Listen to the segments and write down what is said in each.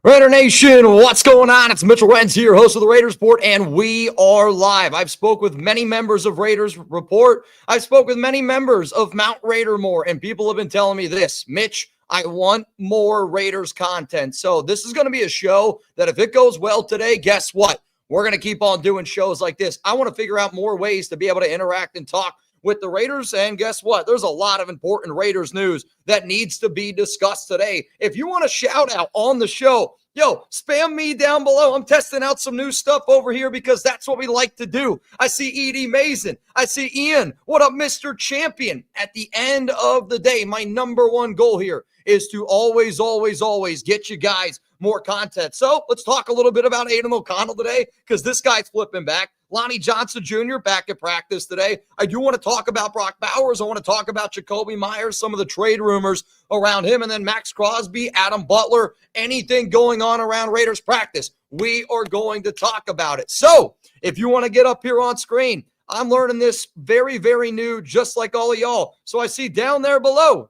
Raider Nation, what's going on? It's Mitchell Renz here, host of the Raiders Report, and we are live. I've spoke with many members of Raiders Report. I've spoke with many members of Mount Raidermore, and people have been telling me this, Mitch, I want more Raiders content. So this is going to be a show that if it goes well today, guess what? We're going to keep on doing shows like this. I want to figure out more ways to be able to interact and talk with the Raiders, and guess what? There's a lot of important Raiders news that needs to be discussed today. If you want a shout out on the show, spam me down below. I'm testing out some new stuff over here because that's what we like to do. I see Edie Mason. I see Ian. What up, Mr. Champion? At the end of the day, my number one goal here is to always get you guys more content. So let's talk a little bit about Aidan O'Connell today because this guy's flipping back. Lonnie Johnson Jr. back at practice today. I do want to talk about Brock Bowers. I want to talk about Jakobi Meyers, some of the trade rumors around him, and then Maxx Crosby, Adam Butler, anything going on around Raiders practice. We are going to talk about it. So if you want to get up here on screen, I'm learning this very, very new, just like all of y'all. So I see down there below,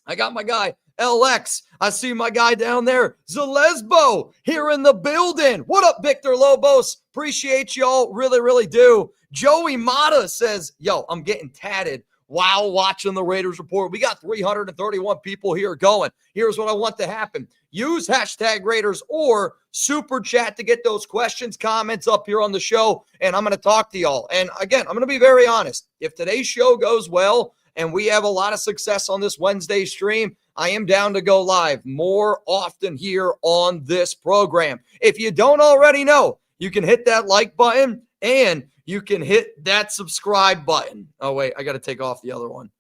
I got my guy, LX. I see my guy down there, Zalesbo, here in the building. What up, Victor Lobos? Appreciate y'all. Really, really do. Joey Mata says, I'm getting tatted while watching the Raiders Report. We got 331 people here going. Here's what I want to happen. Use hashtag Raiders or super chat to get those questions, comments up here on the show, and I'm going to talk to y'all. And again, I'm going to be very honest. If today's show goes well and we have a lot of success on this Wednesday stream, I am down to go live more often here on this program. If you don't already know, you can hit that like button and you can hit that subscribe button. Oh, wait, I got to take off the other one.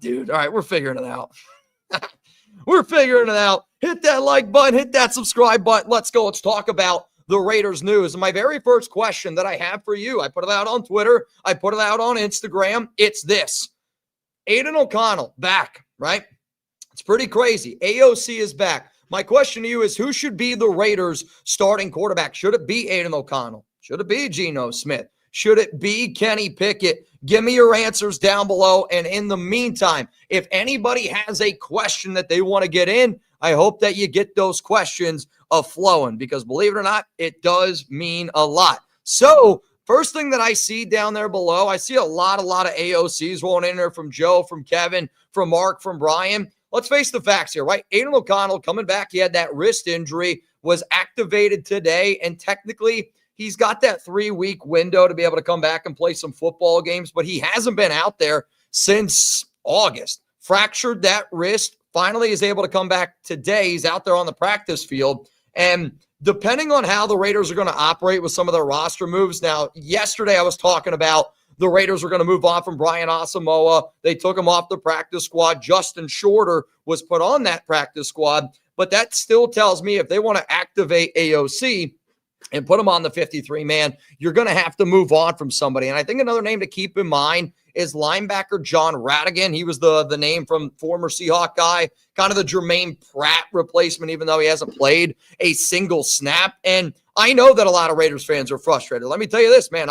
Dude. All right, we're figuring it out. We're figuring it out. Hit that like button, hit that subscribe button. Let's go. Let's talk about the Raiders news. And my very first question that I have for you, I put it out on Twitter. I put it out on Instagram. It's this. Aidan O'Connell back, right? It's pretty crazy. AOC is back. My question to you is, who should be the Raiders starting quarterback? Should it be Aidan O'Connell? Should it be Geno Smith? Should it be Kenny Pickett? Give me your answers down below. And in the meantime, if anybody has a question that they want to get in, I hope that you get those questions flowing because believe it or not, it does mean a lot. So first thing that I see down there below, I see a lot of AOCs rolling in there from Joe, from Kevin, from Mark, from Brian. Let's face the facts here, right? Aidan O'Connell coming back. He had that wrist injury, was activated today, and technically he's got that 3-week window to be able to come back and play some football games, but he hasn't been out there since August. Fractured that wrist, finally is able to come back today. He's out there on the practice field, and depending on how the Raiders are going to operate with some of their roster moves. Now, yesterday I was talking about the Raiders were going to move on from Brian Asamoah. They took him off the practice squad. Justin Shorter was put on that practice squad. But that still tells me if they want to activate AOC and put him on the 53-man, you're going to have to move on from somebody. And I think another name to keep in mind is linebacker John Radigan. He was the name from former Seahawk guy, kind of the Jermaine Pratt replacement, even though he hasn't played a single snap. And I know that a lot of Raiders fans are frustrated. Let me tell you this, man.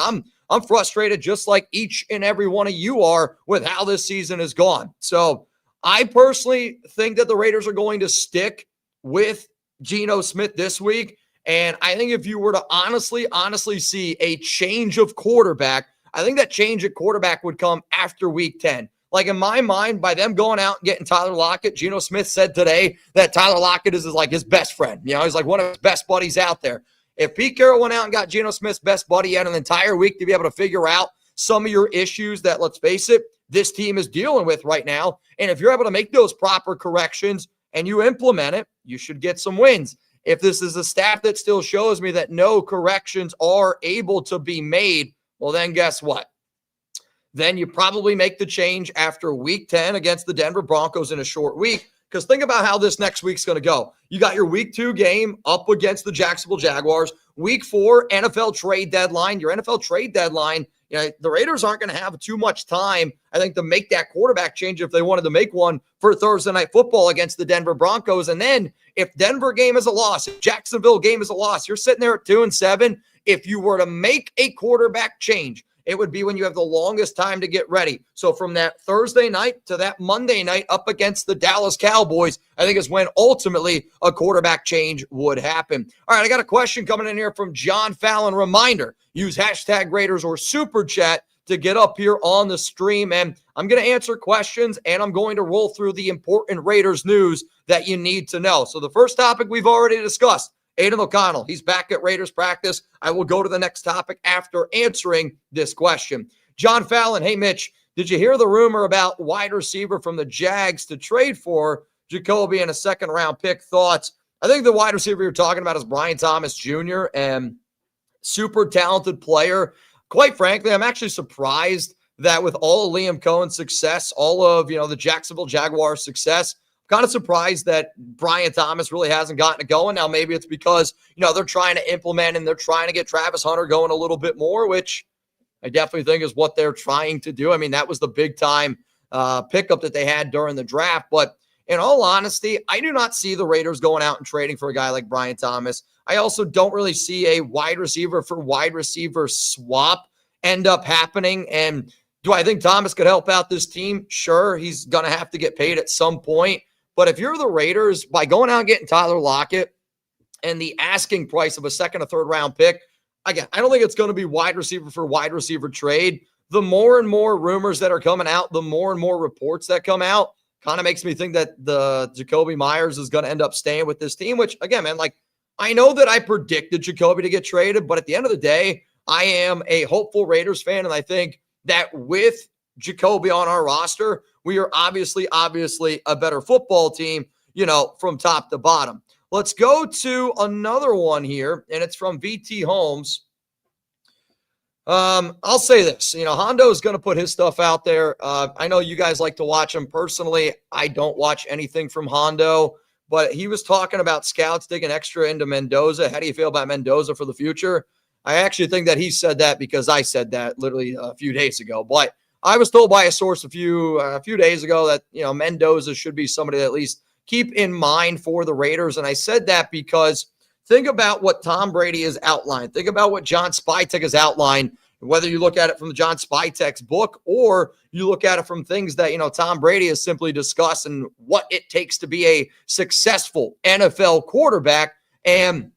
I'm frustrated just like each and every one of you are with how this season has gone. So I personally think that the Raiders are going to stick with Geno Smith this week. And I think if you were to honestly see a change of quarterback, I think that change at quarterback would come after week 10. Like in my mind, by them going out and getting Tyler Lockett, Geno Smith said today that Tyler Lockett is like his best friend. He's like one of his best buddies out there. If Pete Carroll went out and got Geno Smith's best buddy, he had an entire week to be able to figure out some of your issues that, let's face it, this team is dealing with right now. And if you're able to make those proper corrections and you implement it, you should get some wins. If this is a staff that still shows me that no corrections are able to be made, well, then guess what? Then you probably make the change after week 10 against the Denver Broncos in a short week. Because think about how this next week's going to go. You got your week 2 game up against the Jacksonville Jaguars. Week 4, NFL trade deadline. Your NFL trade deadline, the Raiders aren't going to have too much time, I think, to make that quarterback change if they wanted to make one for Thursday Night Football against the Denver Broncos. And then if Denver game is a loss, if Jacksonville game is a loss, you're sitting there at 2-7. If you were to make a quarterback change, it would be when you have the longest time to get ready. So from that Thursday night to that Monday night up against the Dallas Cowboys, I think is when ultimately a quarterback change would happen. All right, I got a question coming in here from John Fallon. Reminder, use hashtag Raiders or Super Chat to get up here on the stream. And I'm going to answer questions, and I'm going to roll through the important Raiders news that you need to know. So the first topic we've already discussed, Aidan O'Connell. He's back at Raiders practice. I will go to the next topic after answering this question. John Fallon, hey, Mitch, did you hear the rumor about wide receiver from the Jags to trade for Jakobi and a second-round pick? Thoughts? I think the wide receiver you're talking about is Brian Thomas Jr., and super talented player. Quite frankly, I'm actually surprised that with all of Liam Cohen's success, all of, the Jacksonville Jaguars success, kind of surprised that Brian Thomas really hasn't gotten it going. Now, maybe it's because, they're trying to implement and they're trying to get Travis Hunter going a little bit more, which I definitely think is what they're trying to do. I mean, that was the big time pickup that they had during the draft. But in all honesty, I do not see the Raiders going out and trading for a guy like Brian Thomas. I also don't really see a wide receiver for wide receiver swap end up happening. And do I think Thomas could help out this team? Sure, he's going to have to get paid at some point. But if you're the Raiders, by going out and getting Tyler Lockett and the asking price of a second or third round pick, again, I don't think it's going to be wide receiver for wide receiver trade. The more and more rumors that are coming out, the more and more reports that come out, kind of makes me think that the Jakobi Meyers is going to end up staying with this team, which, again, man, I know that I predicted Jakobi to get traded, but at the end of the day, I am a hopeful Raiders fan, and I think that with Jakobi on our roster, we are obviously a better football team, from top to bottom. Let's go to another one here, and it's from VT Holmes. I'll say this, Hondo is going to put his stuff out there. I know you guys like to watch him. Personally, I don't watch anything from Hondo, but he was talking about scouts digging extra into Mendoza. How do you feel about Mendoza for the future? I actually think that he said that because I said that literally a few days ago, but I was told by a source a few days ago that, Mendoza should be somebody that at least keep in mind for the Raiders. And I said that because think about what Tom Brady has outlined. Think about what John Spytek has outlined, whether you look at it from John Spytek's book or you look at it from things that, Tom Brady has simply discussed and what it takes to be a successful NFL quarterback. And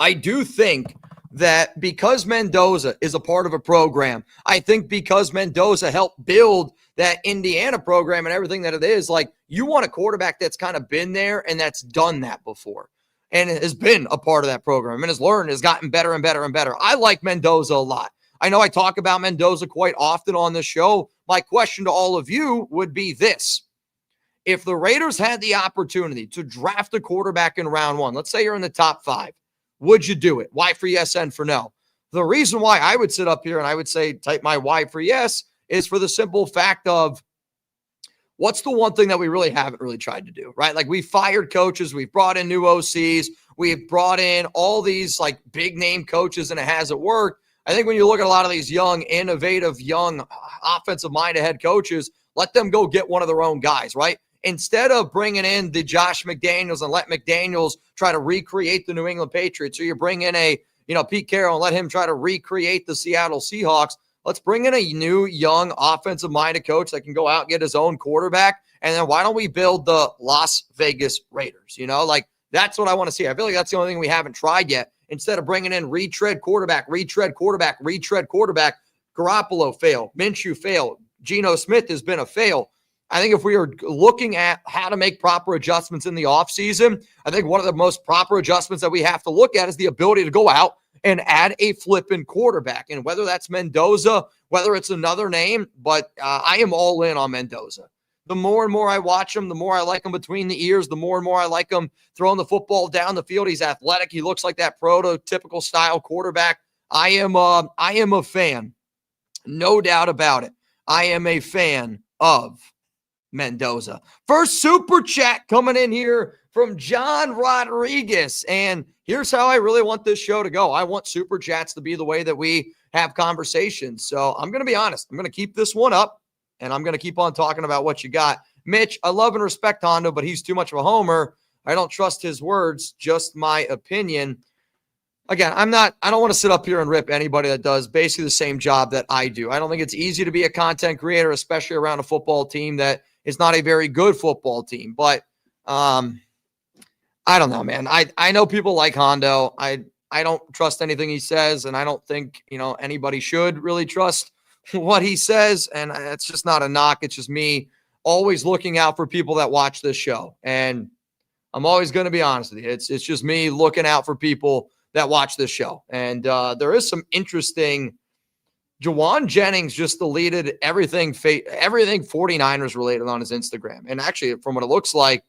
I do think that because Mendoza is a part of a program, I think because Mendoza helped build that Indiana program and everything that it is, you want a quarterback that's kind of been there and that's done that before and has been a part of that program and has learned, has gotten better and better and better. I like Mendoza a lot. I know I talk about Mendoza quite often on this show. My question to all of you would be this. If the Raiders had the opportunity to draft a quarterback in round one, let's say you're in the top 5, would you do it? Y for yes and for no. The reason why I would sit up here and I would say type my Y for yes is for the simple fact of what's the one thing that we really haven't really tried to do, right? We fired coaches. We've brought in new OCs. We've brought in all these big name coaches and it hasn't worked. I think when you look at a lot of these young, innovative, young offensive-minded head coaches, let them go get one of their own guys, right? Instead of bringing in the Josh McDaniels and let McDaniels try to recreate the New England Patriots, or you bring in a, Pete Carroll and let him try to recreate the Seattle Seahawks, let's bring in a new, young, offensive-minded coach that can go out and get his own quarterback, and then why don't we build the Las Vegas Raiders? That's what I want to see. I feel like that's the only thing we haven't tried yet. Instead of bringing in retread quarterback, Garoppolo failed, Minshew failed, Geno Smith has been a fail. I think if we are looking at how to make proper adjustments in the offseason, I think one of the most proper adjustments that we have to look at is the ability to go out and add a flipping quarterback. And whether that's Mendoza, whether it's another name, but I am all in on Mendoza. The more and more I watch him, the more I like him between the ears, the more and more I like him throwing the football down the field. He's athletic. He looks like that prototypical style quarterback. I am a fan. No doubt about it. I am a fan of Mendoza. First super chat coming in here from John Rodriguez. And here's how I really want this show to go. I want super chats to be the way that we have conversations. So I'm going to be honest. I'm going to keep this one up and I'm going to keep on talking about what you got. Mitch, I love and respect Hondo, but he's too much of a homer. I don't trust his words, just my opinion. again, I don't want to sit up here and rip anybody that does basically the same job that I do. I don't think it's easy to be a content creator, especially around a football team that is not a very good football team. But I don't know, man. I know people like Hondo. I don't trust anything he says, and I don't think, anybody should really trust what he says. And it's just not a knock. It's just me always looking out for people that watch this show. And I'm always going to be honest with you. It's just me looking out for people that watch this show. And there is some interesting. Juwan Jennings just deleted everything 49ers related on his Instagram. And actually, from what it looks like,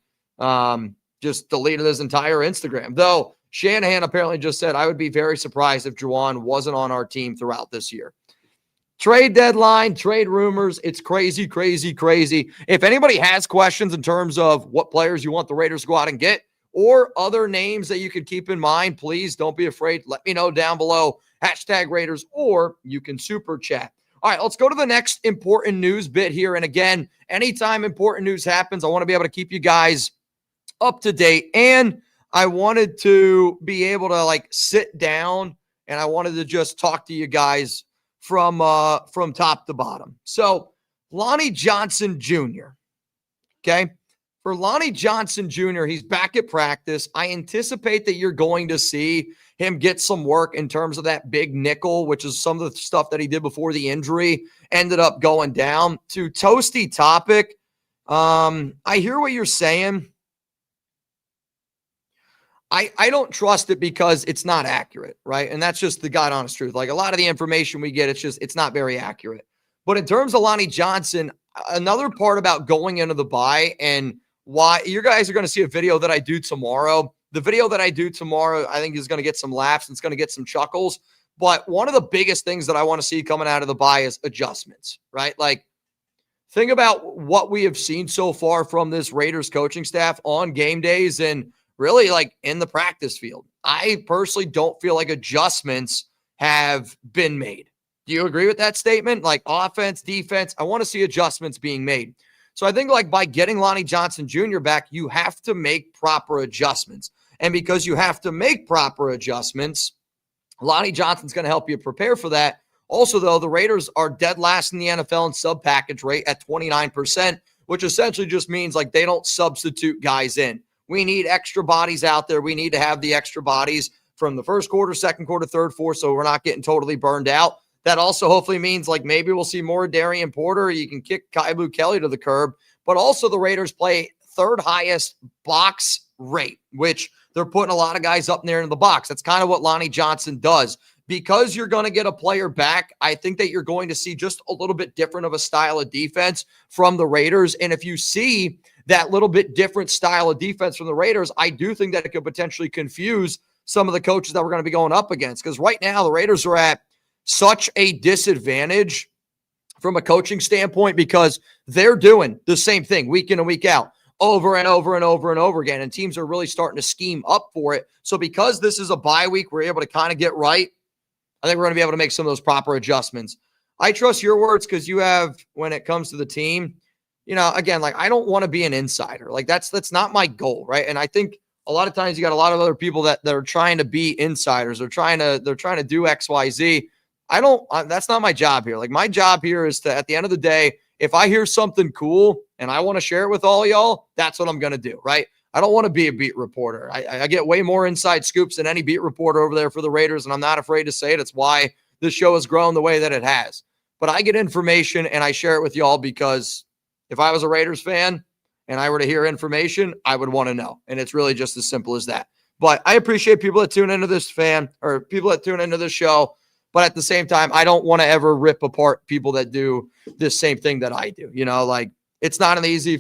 just deleted his entire Instagram. Though Shanahan apparently just said, I would be very surprised if Juwan wasn't on our team throughout this year. Trade deadline, trade rumors. It's crazy, crazy, crazy. If anybody has questions in terms of what players you want the Raiders to go out and get or other names that you could keep in mind, please don't be afraid. Let me know down below. #Raiders, or you can super chat. All right, let's go to the next important news bit here. And again, anytime important news happens, I want to be able to keep you guys up to date. And I wanted to be able to sit down and I wanted to just talk to you guys from top to bottom. So Lonnie Johnson Jr. Okay. For Lonnie Johnson Jr., he's back at practice. I anticipate that you're going to see him get some work in terms of that big nickel, which is some of the stuff that he did before the injury ended up going down. To toasty topic, I hear what you're saying. I don't trust it because it's not accurate, right? And that's just the God honest truth. A lot of the information we get, it's not very accurate. But in terms of Lonnie Johnson, another part about going into the bye and why you guys are going to see a video that I do tomorrow. The video that I do tomorrow, I think is going to get some laughs. And it's going to get some chuckles. But one of the biggest things that I want to see coming out of the bye is adjustments, right? Think about what we have seen so far from this Raiders coaching staff on game days and really in the practice field. I personally don't feel like adjustments have been made. Do you agree with that statement? Offense, defense, I want to see adjustments being made. So I think by getting Lonnie Johnson Jr. back, you have to make proper adjustments. And because you have to make proper adjustments, Lonnie Johnson's going to help you prepare for that. Also, though, the Raiders are dead last in the NFL in sub-package rate at 29%, which essentially just means they don't substitute guys in. We need extra bodies out there. We need to have the extra bodies from the first quarter, second quarter, third, fourth, so we're not getting totally burned out. That also hopefully means maybe we'll see more Darian Porter. You can kick Kaibu Kelly to the curb. But also the Raiders play third highest box rate, which they're putting a lot of guys up there in the box. That's kind of what Lonnie Johnson does. Because you're going to get a player back, I think that you're going to see just a little bit different of a style of defense from the Raiders. And if you see that little bit different style of defense from the Raiders, I do think that it could potentially confuse some of the coaches that we're going to be going up against. Because right now the Raiders are at such a disadvantage from a coaching standpoint because they're doing the same thing week in and week out over and over and over and over again. And teams are really starting to scheme up for it. So because this is a bye week, we're able to kind of get right. I think we're going to be able to make some of those proper adjustments. I trust your words because you have, when it comes to the team, again, I don't want to be an insider. That's not my goal, right? And I think a lot of times you got a lot of other people that are trying to be insiders. They're trying to do X, Y, Z. That's not my job here. My job here is to, at the end of the day, if I hear something cool and I want to share it with all y'all, that's what I'm going to do, right? I don't want to be a beat reporter. I get way more inside scoops than any beat reporter over there for the Raiders, and I'm not afraid to say it. It's why this show has grown the way that it has. But I get information and I share it with y'all because if I was a Raiders fan and I were to hear information, I would want to know. And it's really just as simple as that. But I appreciate people that tune into this people that tune into this show. But at the same time, I don't want to ever rip apart people that do this same thing that I do. It's not an easy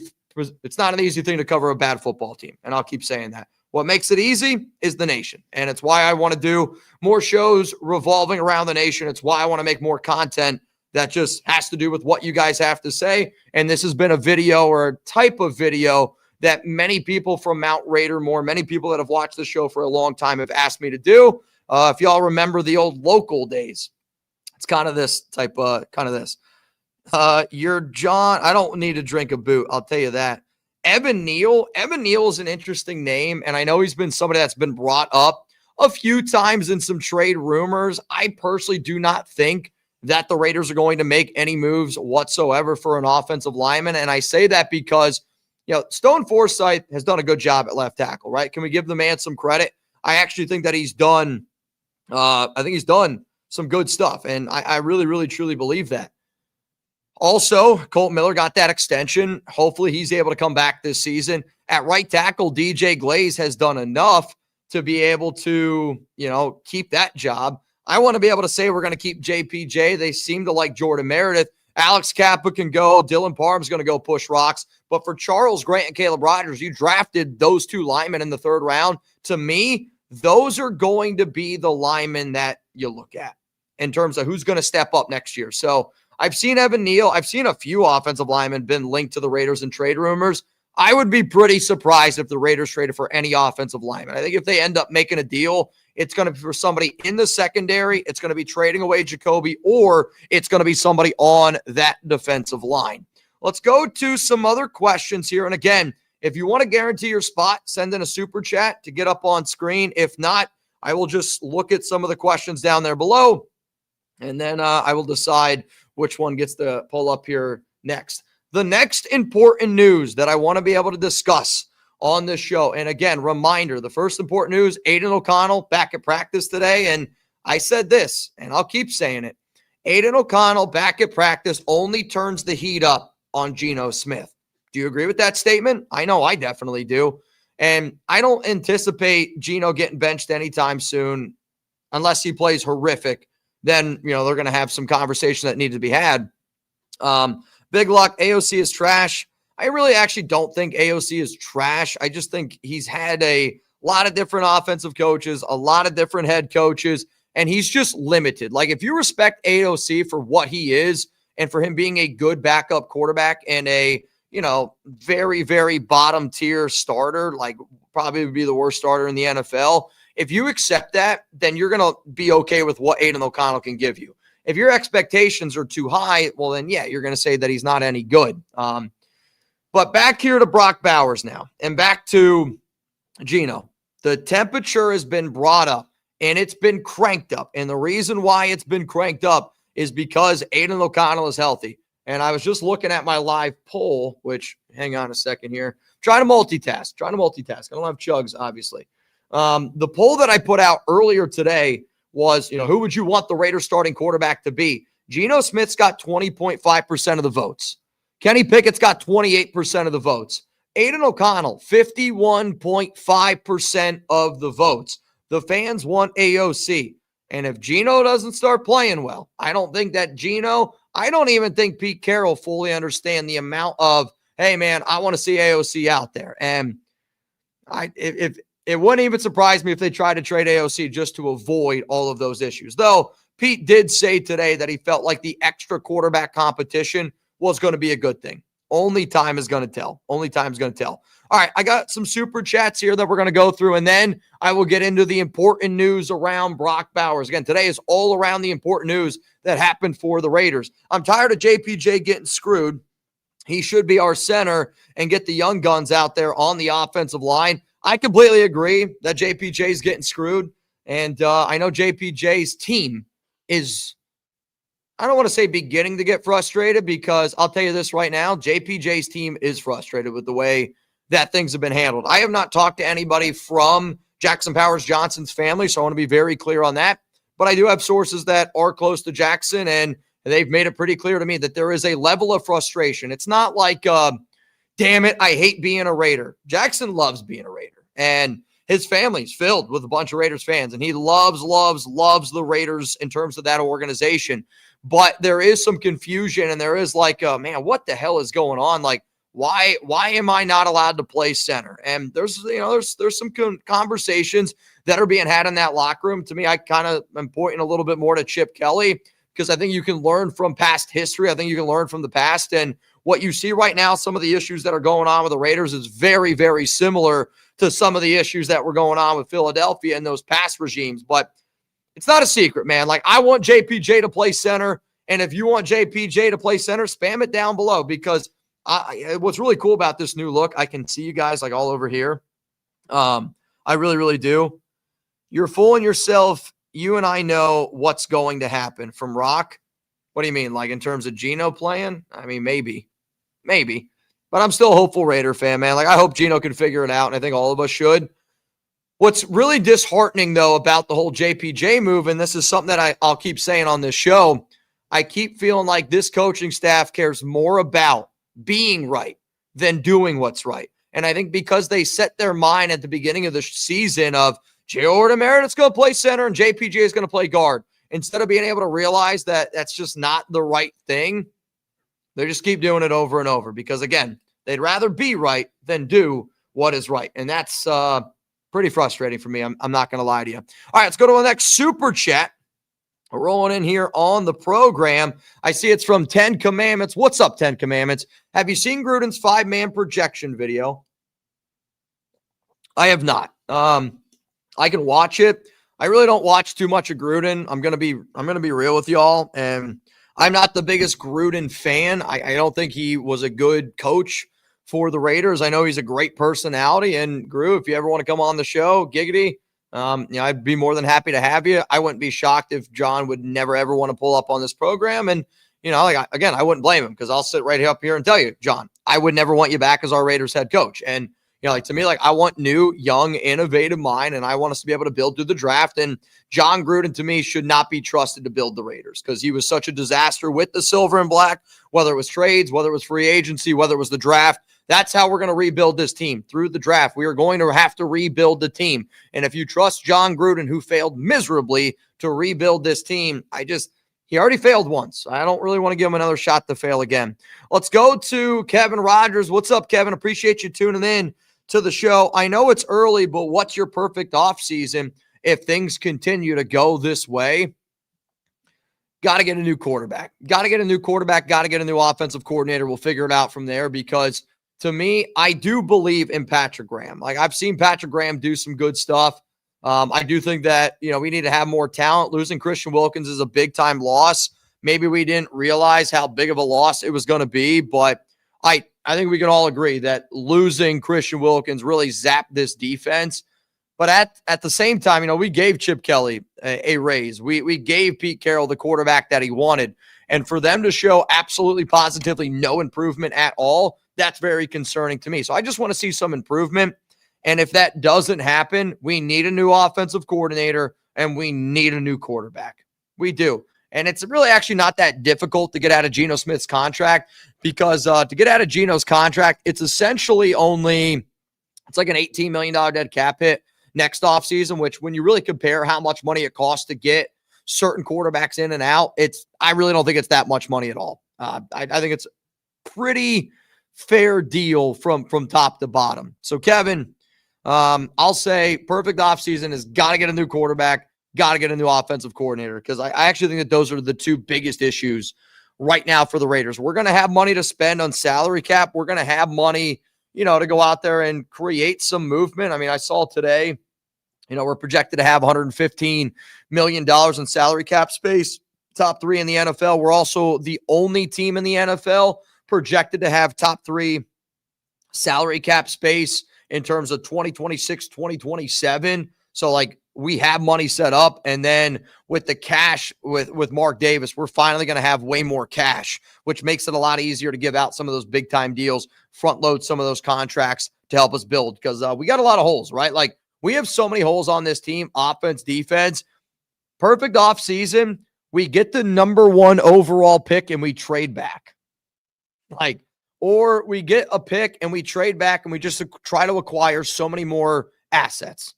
thing to cover a bad football team. And I'll keep saying that. What makes it easy is the nation. And it's why I want to do more shows revolving around the nation. It's why I want to make more content that just has to do with what you guys have to say. And this has been a video or a type of video that many people from Mount Raidermore, many people that have watched the show for a long time have asked me to do. If y'all remember the old local days, it's kind of this type of, you're John. I don't need to drink a boot. I'll tell you that. Evan Neal is an interesting name. And I know he's been somebody that's been brought up a few times in some trade rumors. I personally do not think that the Raiders are going to make any moves whatsoever for an offensive lineman. And I say that because, Stone Forsythe has done a good job at left tackle, right? Can we give the man some credit? I actually think that he's done some good stuff. And I really, really, truly believe that. Also, Colt Miller got that extension. Hopefully he's able to come back this season. At right tackle, DJ Glaze has done enough to be able to, keep that job. I want to be able to say we're going to keep JPJ. They seem to like Jordan Meredith. Alex Kappa can go. Dylan Parham's going to go push rocks. But for Charles Grant and Caleb Rogers, you drafted those two linemen in the third round. To me, those are going to be the linemen that you look at in terms of who's going to step up next year. So I've seen Evan Neal. I've seen a few offensive linemen been linked to the Raiders in trade rumors. I would be pretty surprised if the Raiders traded for any offensive lineman. I think if they end up making a deal, it's going to be for somebody in the secondary. It's going to be trading away Jakobi, or it's going to be somebody on that defensive line. Let's go to some other questions here. And again, if you want to guarantee your spot, send in a super chat to get up on screen. If not, I will just look at some of the questions down there below, and then I will decide which one gets to pull up here next. The next important news that I want to be able to discuss on this show, and again, reminder, the first important news, Aidan O'Connell back at practice today, and I said this, and I'll keep saying it. Aidan O'Connell back at practice only turns the heat up on Geno Smith. Do you agree with that statement? I know I definitely do. And I don't anticipate Geno getting benched anytime soon unless he plays horrific. Then, they're going to have some conversation that needs to be had. Big Luck, AOC is trash. I really actually don't think AOC is trash. I just think he's had a lot of different offensive coaches, a lot of different head coaches, and he's just limited. Like, if you respect AOC for what he is and for him being a good backup quarterback and a, very, very bottom tier starter, like probably would be the worst starter in the NFL. If you accept that, then you're going to be okay with what Aidan O'Connell can give you. If your expectations are too high, well, then, yeah, you're going to say that he's not any good. But back here to Brock Bowers now, and back to Geno. The temperature has been brought up, and it's been cranked up. And the reason why it's been cranked up is because Aidan O'Connell is healthy. And I was just looking at my live poll, which, hang on a second here. Trying to multitask. I don't have chugs, obviously. The poll that I put out earlier today was, who would you want the Raiders starting quarterback to be? Geno Smith's got 20.5% of the votes. Kenny Pickett's got 28% of the votes. Aidan O'Connell, 51.5% of the votes. The fans want AOC. And if Geno doesn't start playing well, I don't even think Pete Carroll fully understand the amount of, hey, man, I want to see AOC out there. And if it wouldn't even surprise me if they tried to trade AOC just to avoid all of those issues. Though Pete did say today that he felt like the extra quarterback competition was going to be a good thing. Only time is going to tell. All right, I got some super chats here that we're going to go through, and then I will get into the important news around Brock Bowers. Again, today is all around the important news that happened for the Raiders. I'm tired of JPJ getting screwed. He should be our center and get the young guns out there on the offensive line. I completely agree that JPJ is getting screwed, and I know JPJ's team is, I don't want to say beginning to get frustrated, because I'll tell you this right now, JPJ's team is frustrated with the way that things have been handled. I have not talked to anybody from Jackson Powers Johnson's family, so I want to be very clear on that. But I do have sources that are close to Jackson, and they've made it pretty clear to me that there is a level of frustration. It's not like, damn it, I hate being a Raider. Jackson loves being a Raider, and his family's filled with a bunch of Raiders fans, and he loves the Raiders in terms of that organization. But there is some confusion, and there is like, man, what the hell is going on? Like, why am I not allowed to play center? And there's some conversations that are being had in that locker room. To me, I kind of am pointing a little bit more to Chip Kelly, because I think you can learn from past history. I think you can learn from the past, and what you see right now, some of the issues that are going on with the Raiders is very, very similar to some of the issues that were going on with Philadelphia in those past regimes. But it's not a secret, man. Like, I want JPJ to play center, and if you want JPJ to play center, spam it down below, because what's really cool about this new look, I can see you guys like all over here. I really, really do. You're fooling yourself. You and I know what's going to happen from Rock. What do you mean? Like in terms of Geno playing? I mean, maybe. But I'm still a hopeful Raider fan, man. Like I hope Geno can figure it out, and I think all of us should. What's really disheartening, though, about the whole JPJ move, and this is something that I'll keep saying on this show, I keep feeling like this coaching staff cares more about being right than doing what's right. And I think because they set their mind at the beginning of the season of Jordan Meredith's going to play center and JPJ is going to play guard, instead of being able to realize that that's just not the right thing, they just keep doing it over and over because, again, they'd rather be right than do what is right. And that's pretty frustrating for me. I'm not going to lie to you. All right, let's go to the next super chat. We're rolling in here on the program. I see it's from 10 Commandments. What's up, 10 Commandments? Have you seen Gruden's 5-man projection video? I have not. I can watch it. I really don't watch too much of Gruden. I'm gonna be real with y'all, and I'm not the biggest Gruden fan. I don't think he was a good coach for the Raiders. I know he's a great personality, and Gru, if you ever want to come on the show, giggity. I'd be more than happy to have you. I wouldn't be shocked if John would never, ever want to pull up on this program. And, I wouldn't blame him because I'll sit right up here and tell you, John, I would never want you back as our Raiders head coach. And, to me, I want new, young, innovative mind, and I want us to be able to build through the draft. And John Gruden, to me, should not be trusted to build the Raiders because he was such a disaster with the silver and black, whether it was trades, whether it was free agency, whether it was the draft. That's how we're going to rebuild this team through the draft. We are going to have to rebuild the team. And if you trust John Gruden, who failed miserably to rebuild this team, he already failed once. I don't really want to give him another shot to fail again. Let's go to Kevin Rogers. What's up, Kevin? Appreciate you tuning in to the show. I know it's early, but what's your perfect offseason if things continue to go this way? Got to get a new quarterback. Got to get a new offensive coordinator. We'll figure it out from there because to me, I do believe in Patrick Graham. I've seen Patrick Graham do some good stuff. I do think that, we need to have more talent. Losing Christian Wilkins is a big-time loss. Maybe we didn't realize how big of a loss it was going to be, but I think we can all agree that losing Christian Wilkins really zapped this defense. But at the same time, we gave Chip Kelly a raise. We gave Pete Carroll the quarterback that he wanted. And for them to show absolutely positively no improvement at all, that's very concerning to me. So I just want to see some improvement. And if that doesn't happen, we need a new offensive coordinator and we need a new quarterback. We do. And it's really actually not that difficult to get out of Geno Smith's contract because to get out of Geno's contract, it's essentially it's like an $18 million dead cap hit next offseason, which when you really compare how much money it costs to get certain quarterbacks in and out, I really don't think it's that much money at all. I think it's pretty fair deal from top to bottom. So, Kevin, I'll say perfect offseason is got to get a new quarterback, got to get a new offensive coordinator because I actually think that those are the two biggest issues right now for the Raiders. We're going to have money to spend on salary cap. We're going to have money, to go out there and create some movement. I mean, I saw today, we're projected to have $115 million in salary cap space, top 3 in the NFL. We're also the only team in the NFL projected to have top 3 salary cap space in terms of 2026, 2027. So we have money set up. And then with the cash with Mark Davis, we're finally going to have way more cash, which makes it a lot easier to give out some of those big time deals, front load some of those contracts to help us build. Because we got a lot of holes, right? We have so many holes on this team, offense, defense. Perfect off season. We get the number 1 overall pick and we trade back. Or we get a pick and we trade back and we just try to acquire so many more assets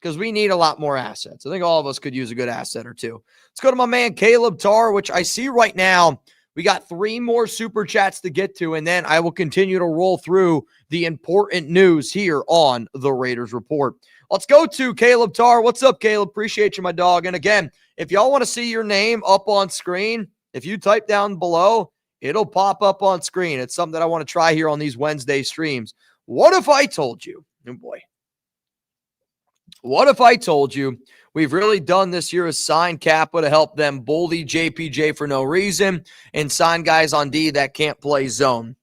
because we need a lot more assets. I think all of us could use a good asset or two. Let's go to my man, Caleb Tarr, which I see right now. We got 3 more super chats to get to, and then I will continue to roll through the important news here on the Raiders Report. Let's go to Caleb Tarr. What's up, Caleb? Appreciate you, my dog. And again, if y'all want to see your name up on screen, if you type down below, it'll pop up on screen. It's something that I want to try here on these Wednesday streams. What if I told you, oh boy, what if I told you we've really done this year is sign Kappa to help them bully JPJ for no reason and sign guys on D that can't play zone?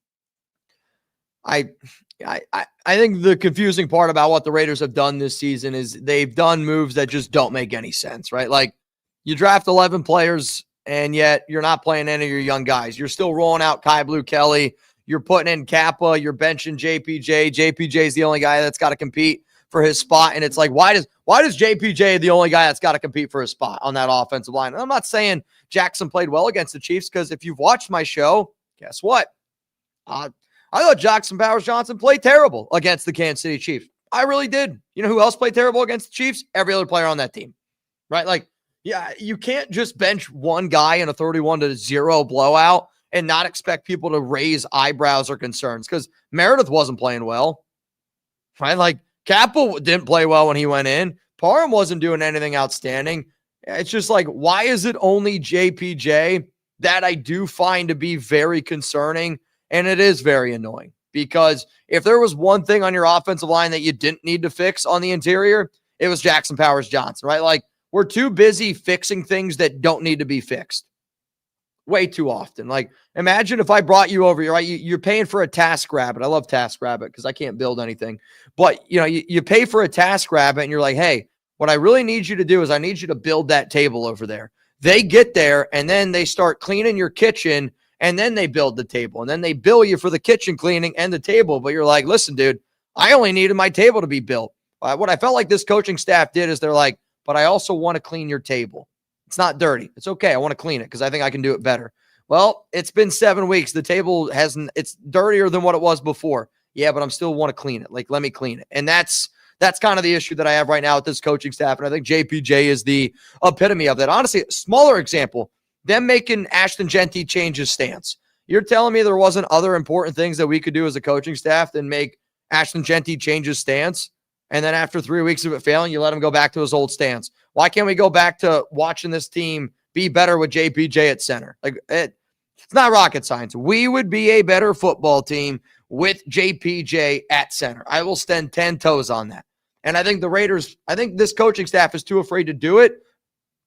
I think the confusing part about what the Raiders have done this season is they've done moves that just don't make any sense, right? Like you draft 11 players and yet you're not playing any of your young guys. You're still rolling out Kai Blue Kelly. You're putting in Kappa. You're benching JPJ. JPJ is the only guy that's got to compete for his spot. And it's like, why does JPJ the only guy that's got to compete for his spot on that offensive line? And I'm not saying Jackson played well against the Chiefs, because if you've watched my show, guess what? I thought Jackson Powers-Johnson played terrible against the Kansas City Chiefs. I really did. You know who else played terrible against the Chiefs? Every other player on that team, right? Like, yeah, you can't just bench one guy in a 31-0 blowout and not expect people to raise eyebrows or concerns, because Meredith wasn't playing well, right? Like, Kappa didn't play well when he went in. Parham wasn't doing anything outstanding. It's just like, why is it only JPJ? That I do find to be very concerning, and it is very annoying, because if there was one thing on your offensive line that you didn't need to fix on the interior, it was Jackson Powers-Johnson, right? Like, we're too busy fixing things that don't need to be fixed way too often. Like, imagine if I brought you over here, right? You're paying for a TaskRabbit. I love TaskRabbit because I can't build anything. But, you know, you pay for a TaskRabbit and you're like, hey, what I really need you to do is I need you to build that table over there. They get there and then they start cleaning your kitchen, and then they build the table, and then they bill you for the kitchen cleaning and the table. But you're like, listen, dude, I only needed my table to be built. What I felt like this coaching staff did is they're like, but I also want to clean your table. It's not dirty. It's okay. I want to clean it because I think I can do it better. Well, it's been 7 weeks. The table it's dirtier than what it was before. Yeah, but I'm still want to clean it. Like, let me clean it. And that's kind of the issue that I have right now with this coaching staff. And I think JPJ is the epitome of that. Honestly, smaller example, them making Ashton Jeanty change his stance. You're telling me there wasn't other important things that we could do as a coaching staff than make Ashton Jeanty change his stance? And then after 3 weeks of it failing, you let him go back to his old stance. Why can't we go back to watching this team be better with JPJ at center? Like, it's not rocket science. We would be a better football team with JPJ at center. I will stand 10 toes on that. And I think the Raiders, I think this coaching staff is too afraid to do it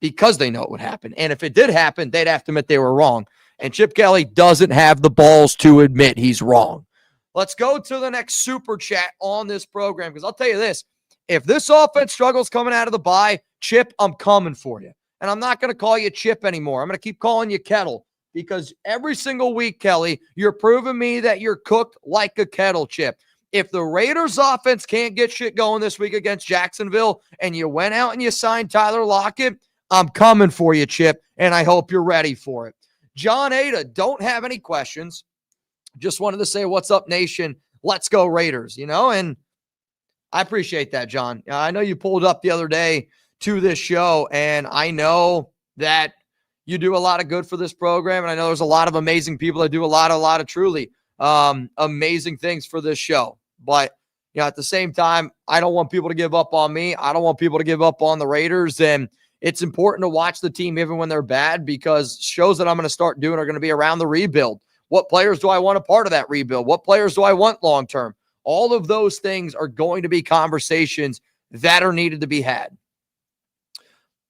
because they know it would happen. And if it did happen, they'd have to admit they were wrong. And Chip Kelly doesn't have the balls to admit he's wrong. Let's go to the next super chat on this program, because I'll tell you this. If this offense struggles coming out of the bye, Chip, I'm coming for you. And I'm not going to call you Chip anymore. I'm going to keep calling you Kettle, because every single week, Kelly, you're proving me that you're cooked like a kettle, Chip. If the Raiders offense can't get shit going this week against Jacksonville and you went out and you signed Tyler Lockett, I'm coming for you, Chip, and I hope you're ready for it. John Ada, don't have any questions. Just wanted to say, what's up, nation? Let's go Raiders, and I appreciate that, John. I know you pulled up the other day to this show, and I know that you do a lot of good for this program, and I know there's a lot of amazing people that do a lot of truly amazing things for this show. But at the same time, I don't want people to give up on me. I don't want people to give up on the Raiders, and it's important to watch the team even when they're bad, because shows that I'm going to start doing are going to be around the rebuild. What players do I want a part of that rebuild? What players do I want long-term? All of those things are going to be conversations that are needed to be had.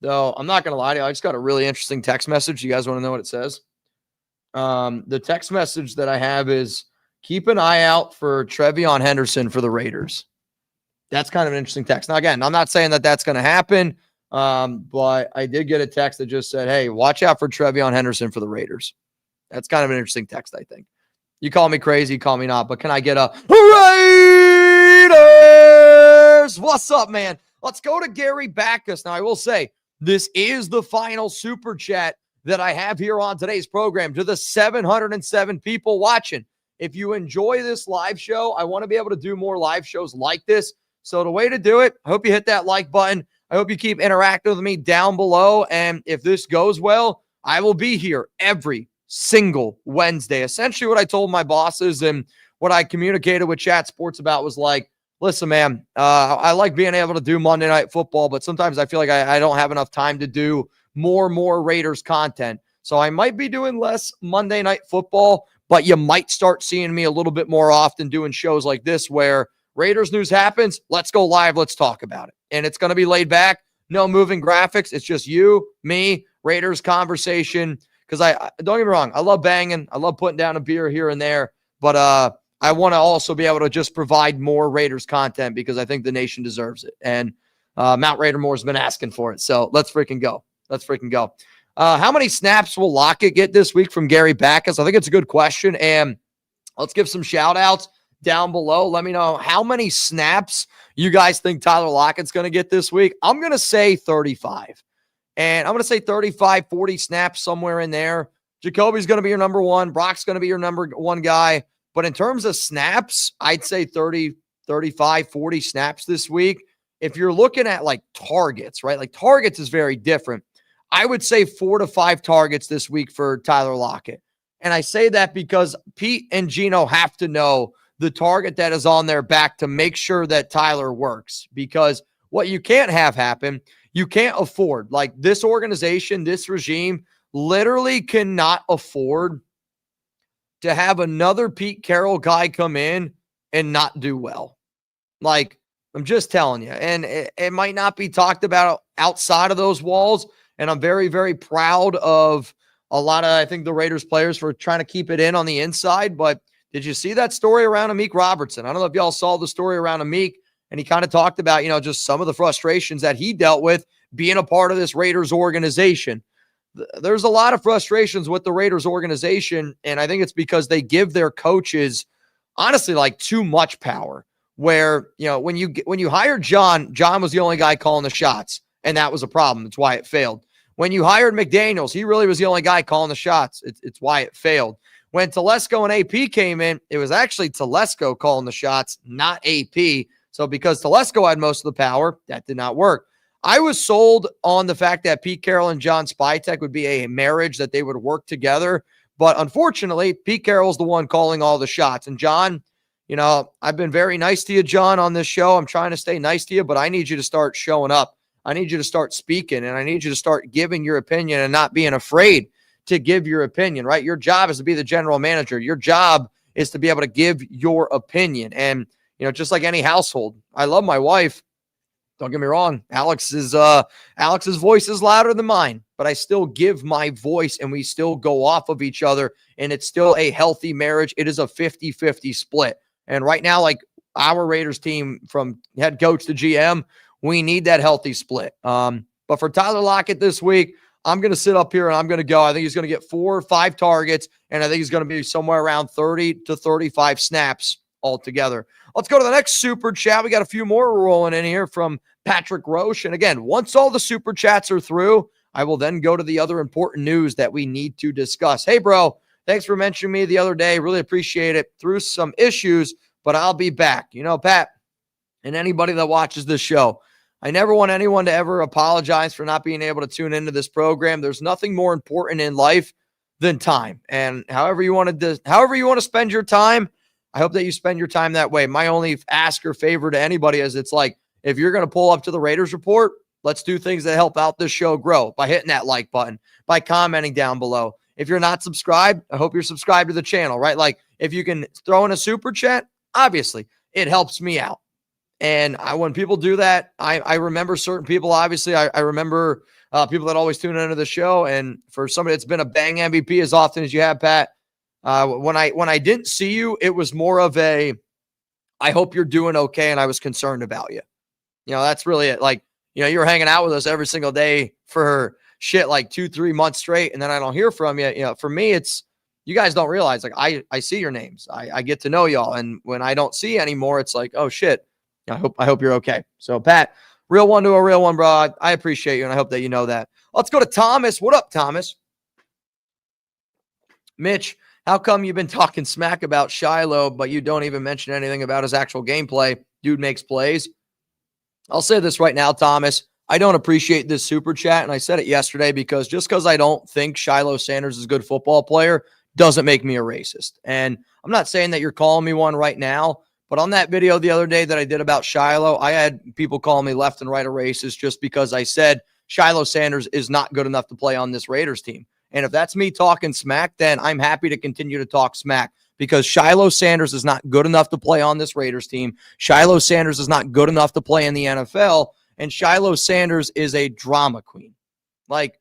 Though I'm not going to lie to you, I just got a really interesting text message. You guys want to know what it says? The text message that I have is, keep an eye out for Trevion Henderson for the Raiders. That's kind of an interesting text. Now, again, I'm not saying that that's going to happen, but I did get a text that just said, hey, watch out for Trevion Henderson for the Raiders. That's kind of an interesting text, I think. You call me crazy, call me not, but can I get a Raiders? What's up, man? Let's go to Gary Backus. Now, I will say, this is the final super chat that I have here on today's program. To the 707 people watching, if you enjoy this live show, I want to be able to do more live shows like this. So the way to do it, I hope you hit that like button. I hope you keep interacting with me down below. And if this goes well, I will be here every single Wednesday. Essentially what I told my bosses and what I communicated with Chat Sports about was like, listen, man, I like being able to do Monday Night Football, but sometimes I feel like I don't have enough time to do more Raiders content. So I might be doing less Monday Night Football, but you might start seeing me a little bit more often doing shows like this where Raiders news happens. Let's go live. Let's talk about it. And it's going to be laid back. No moving graphics. It's just you, me, Raiders conversation. Because I don't get me wrong, I love banging. I love putting down a beer here and there. But I want to also be able to just provide more Raiders content because I think the nation deserves it. And Mount Raider Moore has been asking for it. So let's freaking go. How many snaps will Lockett get this week from Gary Backus? I think it's a good question. And let's give some shout outs down below. Let me know how many snaps you guys think Tyler Lockett's going to get this week. I'm going to say 35. And I'm going to say 35, 40 snaps somewhere in there. Jakobi's going to be your number one. Brock's going to be your number one guy. But in terms of snaps, I'd say 30, 35, 40 snaps this week. If you're looking at like targets, right? Like targets is very different. I would say 4 to 5 targets this week for Tyler Lockett. And I say that because Pete and Geno have to know the target that is on their back to make sure that Tyler works. Because what you can't have happen, you can't afford. Like this organization, this regime literally cannot afford to have another Pete Carroll guy come in and not do well. Like, I'm just telling you. And it might not be talked about outside of those walls. And I'm very, very proud of a lot of, I think, the Raiders players for trying to keep it in on the inside. But did you see that story around Amik Robertson? I don't know if y'all saw the story around Amik, and he kind of talked about, just some of the frustrations that he dealt with being a part of this Raiders organization. There's a lot of frustrations with the Raiders organization, and I think it's because they give their coaches, honestly, like too much power. Where, when you hired John was the only guy calling the shots, and that was a problem. That's why it failed. When you hired McDaniels, he really was the only guy calling the shots. It's why it failed. When Telesco and AP came in, it was actually Telesco calling the shots, not AP. So because Telesco had most of the power, that did not work. I was sold on the fact that Pete Carroll and John Spytek would be a marriage, that they would work together. But unfortunately, Pete Carroll's the one calling all the shots. And John, I've been very nice to you, John, on this show. I'm trying to stay nice to you, but I need you to start showing up. I need you to start speaking, and I need you to start giving your opinion and not being afraid to give your opinion, right? Your job is to be the general manager. Your job is to be able to give your opinion. And, just like any household, I love my wife. Don't get me wrong. Alex's voice is louder than mine, but I still give my voice and we still go off of each other, and it's still a healthy marriage. It is a 50-50 split. And right now, like our Raiders team from head coach to GM, we need that healthy split. But for Tyler Lockett this week, I'm going to sit up here and I'm going to go. I think he's going to get 4 or 5 targets, and I think he's going to be somewhere around 30 to 35 snaps altogether. Let's go to the next super chat. We got a few more rolling in here from Patrick Roche. And again, once all the super chats are through, I will then go to the other important news that we need to discuss. Hey, bro, thanks for mentioning me the other day. Really appreciate it. Through some issues, but I'll be back. Pat, and anybody that watches this show, I never want anyone to ever apologize for not being able to tune into this program. There's nothing more important in life than time. And however you want to spend your time, I hope that you spend your time that way. My only ask or favor to anybody is, it's like, if you're going to pull up to the Raiders Report, let's do things that help out this show grow by hitting that like button, by commenting down below. If you're not subscribed, I hope you're subscribed to the channel, right? Like if you can throw in a super chat, obviously it helps me out. And when people do that, I remember certain people. Obviously, I remember people that always tune into the show. And for somebody that's been a bang MVP as often as you have, Pat, when I didn't see you, it was more of a, I hope you're doing okay, and I was concerned about you. That's really it. Like, you were hanging out with us every single day for shit like 2-3 months straight, and then I don't hear from you. For me, it's, you guys don't realize, like, I see your names. I get to know y'all. And when I don't see anymore, it's like, oh shit. I hope you're okay. So Pat, real one to a real one, bro. I appreciate you, and I hope that you know that. Let's go to Thomas. What up, Thomas? Mitch, how come you've been talking smack about Shiloh, but you don't even mention anything about his actual gameplay? Dude makes plays. I'll say this right now, Thomas. I don't appreciate this super chat, and I said it yesterday, because just because I don't think Shiloh Sanders is a good football player doesn't make me a racist. And I'm not saying that you're calling me one right now, but on that video the other day that I did about Shiloh, I had people calling me left and right a racist just because I said Shiloh Sanders is not good enough to play on this Raiders team. And if that's me talking smack, then I'm happy to continue to talk smack, because Shiloh Sanders is not good enough to play on this Raiders team. Shiloh Sanders is not good enough to play in the NFL. And Shiloh Sanders is a drama queen. Like,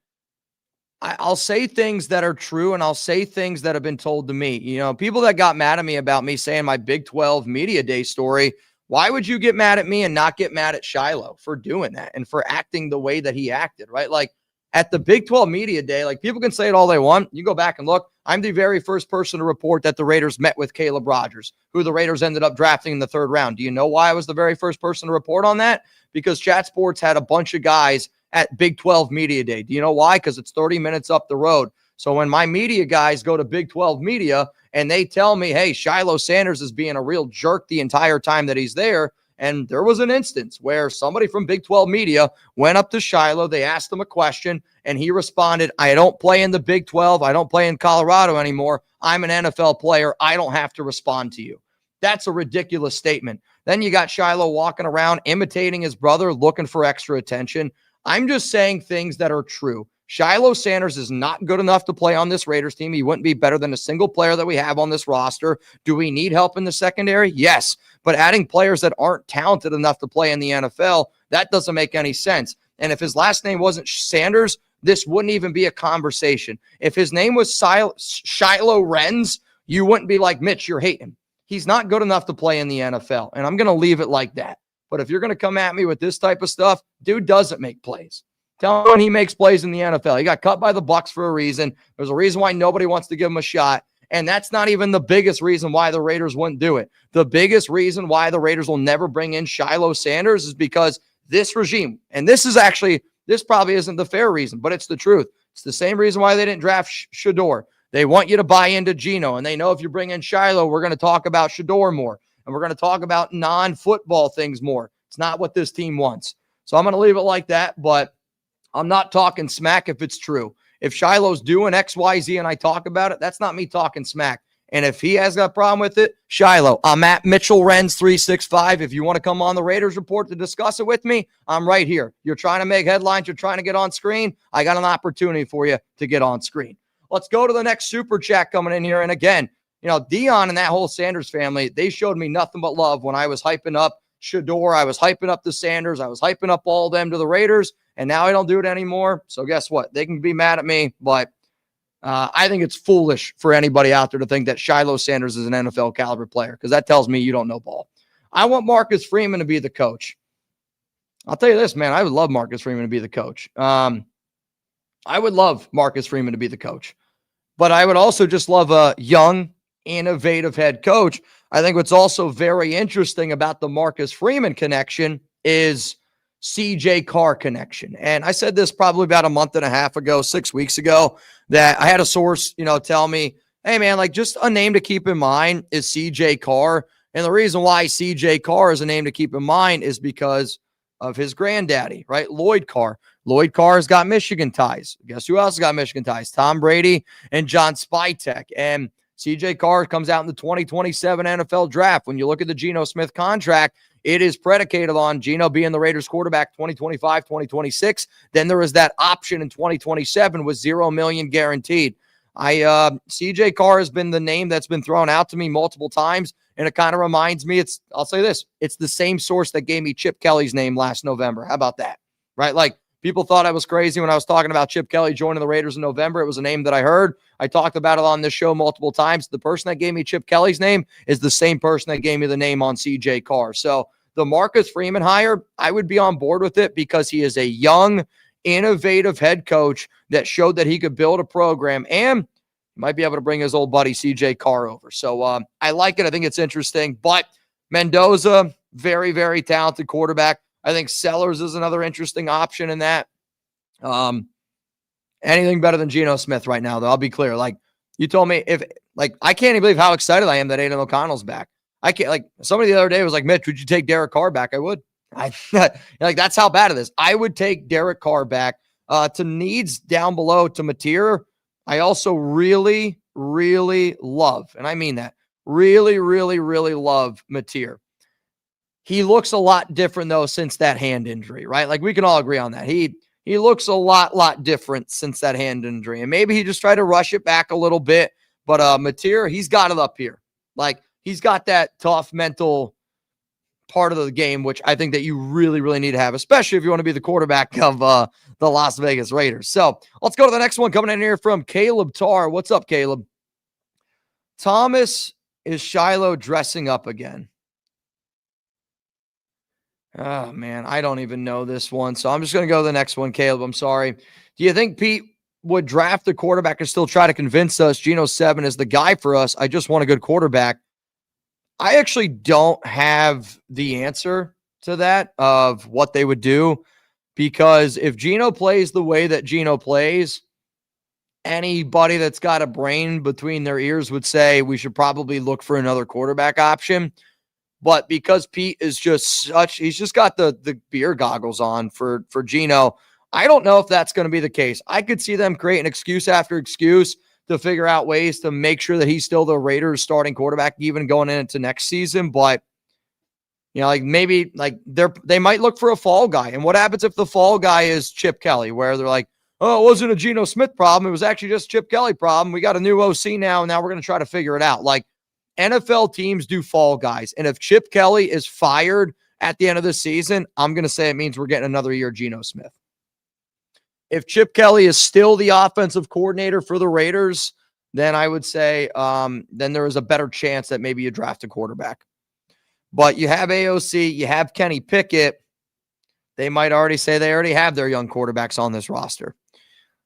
I'll say things that are true, and I'll say things that have been told to me. You know, people that got mad at me about me saying my Big 12 Media Day story, why would you get mad at me and not get mad at Shiloh for doing that and for acting the way that he acted, right? Like at the Big 12 Media Day, like people can say it all they want. You go back and look. I'm the very first person to report that the Raiders met with Caleb Rogers, who the Raiders ended up drafting in the 3rd round. Do you know why I was the very first person to report on that? Because Chat Sports had a bunch of guys at Big 12 Media Day. Do you know why? Because it's 30 minutes up the road. So when my media guys go to Big 12 Media and they tell me, hey, Shiloh Sanders is being a real jerk the entire time that he's there, and there was an instance where somebody from Big 12 Media went up to Shiloh, they asked him a question, and he responded, I don't play in the Big 12, I don't play in Colorado anymore, I'm an NFL player, I don't have to respond to you. That's a ridiculous statement. Then you got Shiloh walking around, imitating his brother, looking for extra attention. I'm just saying things that are true. Shiloh Sanders is not good enough to play on this Raiders team. He wouldn't be better than a single player that we have on this roster. Do we need help in the secondary? Yes. But adding players that aren't talented enough to play in the NFL, that doesn't make any sense. And if his last name wasn't Sanders, this wouldn't even be a conversation. If his name was Shiloh Renz, you wouldn't be like, Mitch, you're hating. He's not good enough to play in the NFL. And I'm going to leave it like that. But if you're going to come at me with this type of stuff, dude doesn't make plays. Tell me when he makes plays in the NFL. He got cut by the Bucs for a reason. There's a reason why nobody wants to give him a shot. And that's not even the biggest reason why the Raiders wouldn't do it. The biggest reason why the Raiders will never bring in Shiloh Sanders is because this regime, and this probably isn't the fair reason, but it's the truth. It's the same reason why they didn't draft Shedeur. They want you to buy into Geno, and they know if you bring in Shiloh, we're going to talk about Shedeur more, and we're going to talk about non-football things more. It's not what this team wants. So I'm going to leave it like that, but I'm not talking smack if it's true. If Shiloh's doing X, Y, Z, and I talk about it, that's not me talking smack. And if he has got a problem with it, Shiloh, I'm at Mitchell Renz 365. If you want to come on the Raiders Report to discuss it with me, I'm right here. You're trying to make headlines. You're trying to get on screen. I got an opportunity for you to get on screen. Let's go to the next super chat coming in here. And again, you know, Dion and that whole Sanders family, they showed me nothing but love when I was hyping up Shedeur. I was hyping up the Sanders. I was hyping up all of them to the Raiders. And now I don't do it anymore. So guess what? They can be mad at me, but I think it's foolish for anybody out there to think that Shiloh Sanders is an NFL caliber player, because that tells me you don't know ball. I want Marcus Freeman to be the coach. I'll tell you this, man. I would love Marcus Freeman to be the coach. I would love Marcus Freeman to be the coach. But I would also just love a young, innovative head coach. I think what's also very interesting about the Marcus Freeman connection is CJ Carr connection. And I said this probably about a month and a half ago, 6 weeks ago, that I had a source, tell me, hey man, like just a name to keep in mind is CJ Carr. And the reason why CJ Carr is a name to keep in mind is because of his granddaddy, right? Lloyd Carr. Lloyd Carr has got Michigan ties. Guess who else has got Michigan ties? Tom Brady and John Spytek. And CJ Carr comes out in the 2027 NFL draft. When you look at the Geno Smith contract, it is predicated on Geno being the Raiders quarterback 2025, 2026. Then there is that option in 2027 with $0 million guaranteed. CJ Carr has been the name that's been thrown out to me multiple times, and it kind of reminds me, I'll say this, it's the same source that gave me Chip Kelly's name last November. How about that? Right? Like, people thought I was crazy when I was talking about Chip Kelly joining the Raiders in November. It was a name that I heard. I talked about it on this show multiple times. The person that gave me Chip Kelly's name is the same person that gave me the name on CJ Carr. So the Marcus Freeman hire, I would be on board with it because he is a young, innovative head coach that showed that he could build a program and might be able to bring his old buddy CJ Carr over. So I like it. I think it's interesting. But Mendoza, very, very talented quarterback. I think Sellers is another interesting option in that. Anything better than Geno Smith right now, though. I'll be clear. Like, you told me I can't even believe how excited I am that Aidan O'Connell's back. I can't, like, somebody the other day was like, Mitch, would you take Derek Carr back? I would. That's how bad it is. I would take Derek Carr back. To needs down below to Mateer, I also really, really love, and I mean that, really, really, really love Mateer. He looks a lot different, though, since that hand injury, right? Like, we can all agree on that. He looks a lot different since that hand injury. And maybe he just tried to rush it back a little bit. But Mateer, he's got it up here. Like, he's got that tough mental part of the game, which I think that you really, really need to have, especially if you want to be the quarterback of the Las Vegas Raiders. So let's go to the next one coming in here from Caleb Tarr. What's up, Caleb? Thomas, is Shiloh dressing up again? Oh, man, I don't even know this one. So I'm just going to go to the next one, Caleb. I'm sorry. Do you think Pete would draft the quarterback and still try to convince us Geno 7 is the guy for us? I just want a good quarterback. I actually don't have the answer to that of what they would do, because if Geno plays the way that Geno plays, anybody that's got a brain between their ears would say we should probably look for another quarterback option. But because Pete is just he's just got the beer goggles on for Geno, I don't know if that's going to be the case. I could see them creating excuse after excuse to figure out ways to make sure that he's still the Raiders starting quarterback, even going into next season. But, like maybe like they might look for a fall guy. And what happens if the fall guy is Chip Kelly, where they're like, oh, it wasn't a Geno Smith problem. It was actually just Chip Kelly problem. We got a new OC now, and now we're going to try to figure it out. Like, NFL teams do fall guys. And if Chip Kelly is fired at the end of the season, I'm going to say it means we're getting another year of Geno Smith. If Chip Kelly is still the offensive coordinator for the Raiders, then I would say then there is a better chance that maybe you draft a quarterback. But you have AOC, you have Kenny Pickett. They might already say they already have their young quarterbacks on this roster.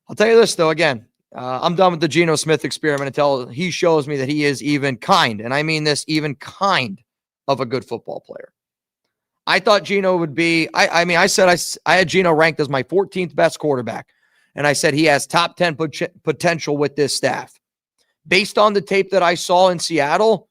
I'll tell you this, though, again, I'm done with the Geno Smith experiment until he shows me that he is even kind, and I mean this, even kind of a good football player. I thought Geno would be, I said I had Geno ranked as my 14th best quarterback, and I said he has top 10 potential with this staff. Based on the tape that I saw in Seattle,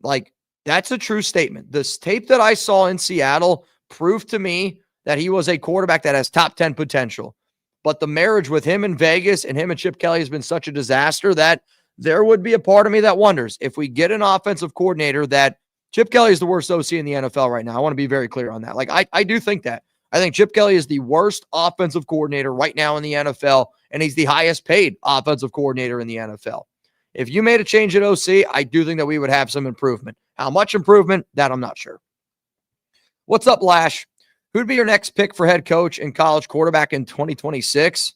like, that's a true statement. This tape that I saw in Seattle proved to me that he was a quarterback that has top 10 potential. But the marriage with him in Vegas and him and Chip Kelly has been such a disaster that there would be a part of me that wonders if we get an offensive coordinator that Chip Kelly is the worst OC in the NFL right now. I want to be very clear on that. Like, I do think that. I think Chip Kelly is the worst offensive coordinator right now in the NFL, and he's the highest paid offensive coordinator in the NFL. If you made a change at OC, I do think that we would have some improvement. How much improvement? That I'm not sure. What's up, Lash? Who'd be your next pick for head coach and college quarterback in 2026?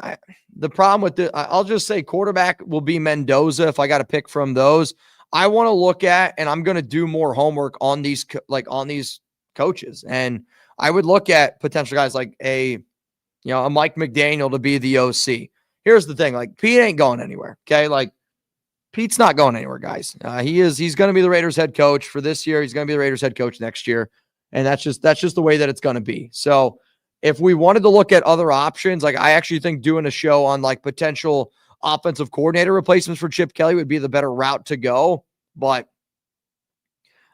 The problem with it, I'll just say quarterback will be Mendoza if I got to pick from those. I want to look at, and I'm going to do more homework on these coaches. And I would look at potential guys like a Mike McDaniel to be the OC. Here's the thing, like, Pete ain't going anywhere. Okay. Like, Pete's not going anywhere, guys. He's going to be the Raiders head coach for this year. He's going to be the Raiders head coach next year. And that's just the way that it's going to be. So if we wanted to look at other options, like, I actually think doing a show on like potential offensive coordinator replacements for Chip Kelly would be the better route to go. But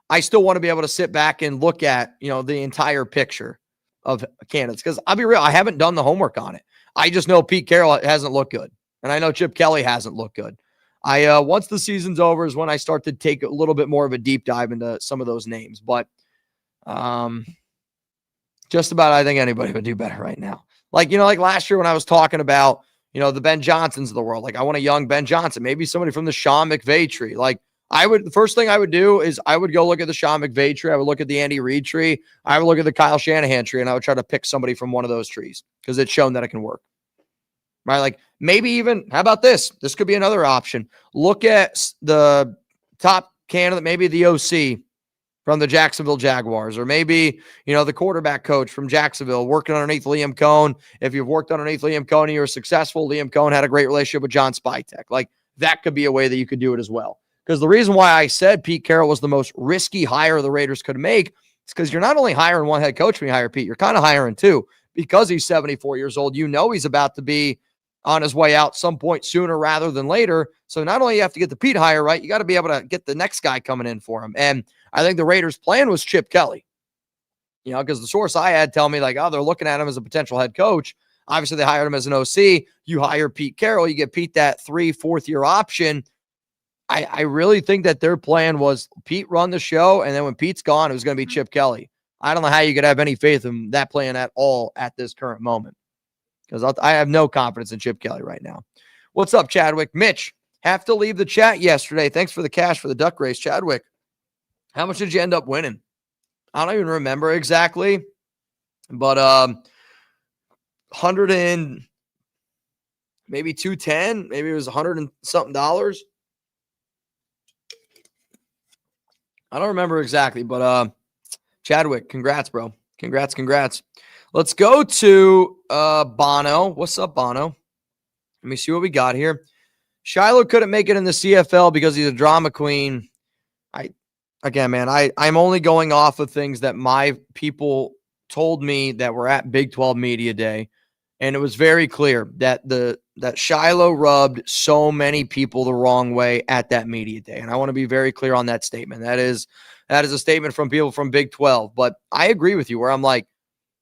I still want to be able to sit back and look at, the entire picture of candidates. Because I'll be real, I haven't done the homework on it. I just know Pete Carroll hasn't looked good. And I know Chip Kelly hasn't looked good. Once the season's over is when I start to take a little bit more of a deep dive into some of those names. But just about I think anybody would do better right now. Like last year when I was talking about, the Ben Johnsons of the world. Like, I want a young Ben Johnson, maybe somebody from the Sean McVay tree. Like, the first thing I would do is I would go look at the Sean McVay tree. I would look at the Andy Reid tree. I would look at the Kyle Shanahan tree, and I would try to pick somebody from one of those trees because it's shown that it can work. Right? Like, maybe even, how about this? This could be another option. Look at the top candidate, maybe the OC from the Jacksonville Jaguars, or maybe, the quarterback coach from Jacksonville working underneath Liam Cohn. If you've worked underneath Liam Cohn and you're successful, Liam Cohn had a great relationship with John Spytek. Like, that could be a way that you could do it as well. Because the reason why I said Pete Carroll was the most risky hire the Raiders could make is because you're not only hiring one head coach when you hire Pete, you're kind of hiring two. Because he's 74 years old, he's about to be on his way out some point sooner rather than later. So not only you have to get the Pete hire right, you got to be able to get the next guy coming in for him. And I think the Raiders' plan was Chip Kelly. Because the source I had tell me like, oh, they're looking at him as a potential head coach. Obviously, they hired him as an OC. You hire Pete Carroll, you get Pete that 3-4 year option. I really think that their plan was Pete run the show, and then when Pete's gone, it was going to be Chip Kelly. I don't know how you could have any faith in that plan at all at this current moment, because I have no confidence in Chip Kelly right now. What's up, Chadwick? Mitch, have to leave the chat yesterday. Thanks for the cash for the duck race, Chadwick. How much did you end up winning? I don't even remember exactly, but 100 and maybe 210, maybe it was 100 and something dollars. I don't remember exactly, but Chadwick, congrats, bro. Congrats. Let's go to Bono. What's up, Bono? Let me see what we got here. Shiloh couldn't make it in the CFL because he's a drama queen. I'm only going off of things that my people told me that were at Big 12 Media Day. And it was very clear that that Shiloh rubbed so many people the wrong way at that media day. And I want to be very clear on that statement. That is a statement from people from Big 12. But I agree with you where I'm like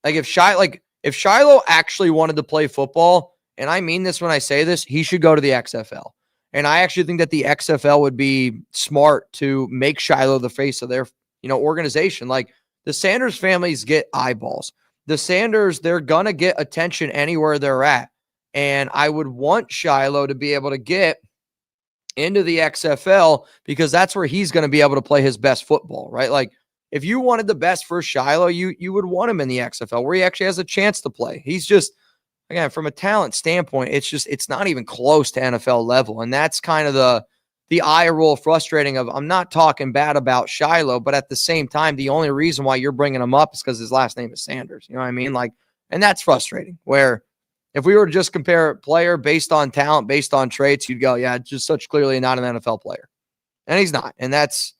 if Shiloh actually wanted to play football, and I mean this when I say this, he should go to the XFL. And I actually think that the XFL would be smart to make Shiloh the face of their, organization. Like the Sanders families get eyeballs. The Sanders, they're going to get attention anywhere they're at. And I would want Shiloh to be able to get into the XFL because that's where he's going to be able to play his best football, right? Like if you wanted the best for Shiloh, you would want him in the XFL where he actually has a chance to play. He's just, again, from a talent standpoint, it's not even close to NFL level. And that's kind of the eye roll frustrating of, I'm not talking bad about Shiloh, but at the same time, the only reason why you're bringing him up is because his last name is Sanders. You know what I mean? Like, and that's frustrating where if we were to just compare a player based on talent, based on traits, you'd go, yeah, just such clearly not an NFL player. And he's not. And that's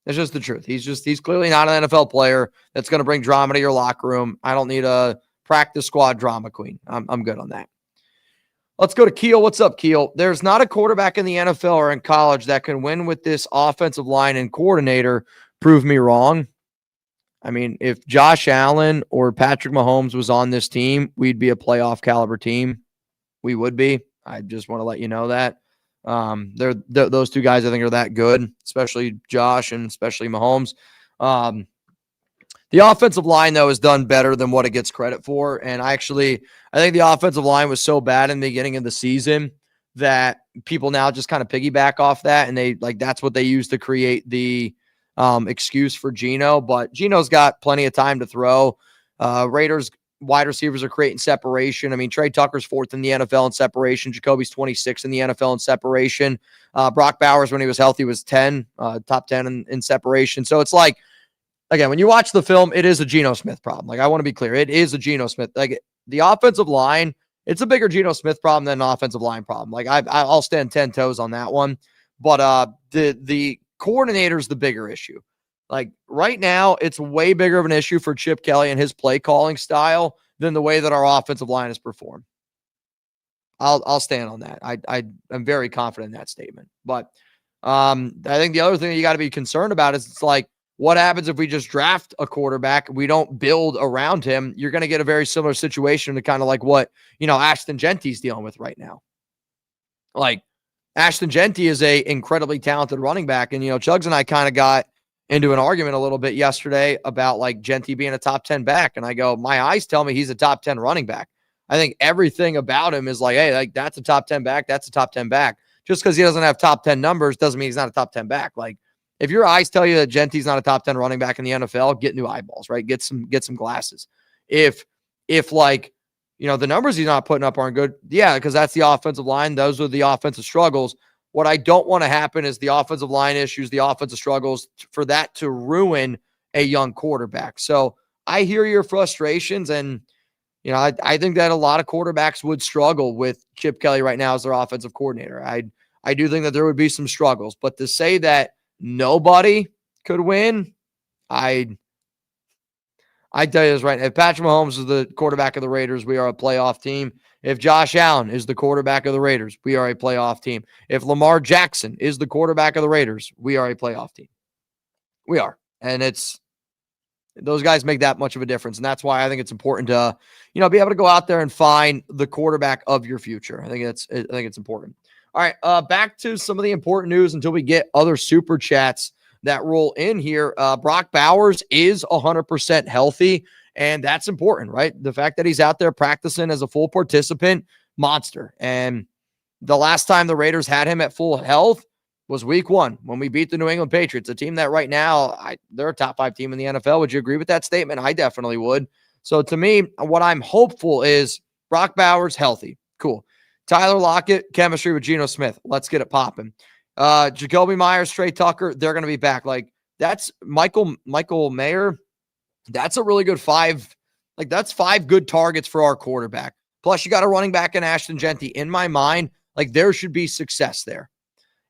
just the truth. He's clearly not an NFL player that's going to bring drama to your locker room. I don't need a practice squad drama queen. I'm good on that. Let's go to Keel. What's up, Keel? There's not a quarterback in the NFL or in college that can win with this offensive line and coordinator. Prove me wrong. I mean, if Josh Allen or Patrick Mahomes was on this team, we'd be a playoff caliber team. We would be. I just want to let you know that. Those two guys I think are that good, especially Josh and especially Mahomes. The offensive line, though, has done better than what it gets credit for. And I think the offensive line was so bad in the beginning of the season that people now just kind of piggyback off that. And that's what they use to create the excuse for Geno. But Geno's got plenty of time to throw. Raiders wide receivers are creating separation. I mean, Trey Tucker's 4th in the NFL in separation. Jakobi's 26th in the NFL in separation. Brock Bowers, when he was healthy, was top 10 in separation. So it's like, again, when you watch the film, it is a Geno Smith problem. Like, I want to be clear. It is a Geno Smith. Like, the offensive line, it's a bigger Geno Smith problem than an offensive line problem. Like, I'll stand 10 toes on that one. But the coordinator's the bigger issue. Like, right now, it's way bigger of an issue for Chip Kelly and his play calling style than the way that our offensive line has performed. I'll stand on that. I'm very confident in that statement. But I think the other thing that you got to be concerned about is it's like, what happens if we just draft a quarterback? We don't build around him. You're going to get a very similar situation to kind of like what, Ashton Genty's dealing with right now. Like, Ashton Genty is a incredibly talented running back. And, Chugs and I kind of got into an argument a little bit yesterday about like Genty being a top 10 back. And I go, my eyes tell me he's a top 10 running back. I think everything about him is like, hey, like that's a top 10 back. That's a top 10 back. Just because he doesn't have top 10 numbers doesn't mean he's not a top 10 back. Like, if your eyes tell you that Genty's not a top 10 running back in the NFL, get new eyeballs, right? Get some glasses. If like, the numbers he's not putting up aren't good, yeah, because that's the offensive line. Those are the offensive struggles. What I don't want to happen is the offensive line issues, the offensive struggles, for that to ruin a young quarterback. So I hear your frustrations, and I think that a lot of quarterbacks would struggle with Chip Kelly right now as their offensive coordinator. I do think that there would be some struggles, but to say that nobody could win, I tell you this right now. If Patrick Mahomes is the quarterback of the Raiders, we are a playoff team. If Josh Allen is the quarterback of the Raiders, we are a playoff team. If Lamar Jackson is the quarterback of the Raiders, we are a playoff team. We are. And those guys make that much of a difference. And that's why I think it's important to, be able to go out there and find the quarterback of your future. I think it's important. All right, back to some of the important news until we get other super chats that roll in here. Brock Bowers is 100% healthy, and that's important, right? The fact that he's out there practicing as a full participant, monster. And the last time the Raiders had him at full health, was week 1 when we beat the New England Patriots, a team that right now, they're a top 5 team in the NFL. Would you agree with that statement? I definitely would. So to me, what I'm hopeful is Brock Bowers healthy. Cool. Tyler Lockett, chemistry with Geno Smith. Let's get it popping. Jakobi Meyers, Trey Tucker, they're going to be back. Like, that's Michael Mayer. That's a really good 5. Like, that's 5 good targets for our quarterback. Plus, you got a running back in Ashton Genty. In my mind, like, there should be success there.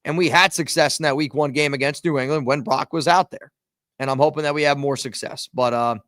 And we had success in that week 1 game against New England when Brock was out there. And I'm hoping that we have more success. But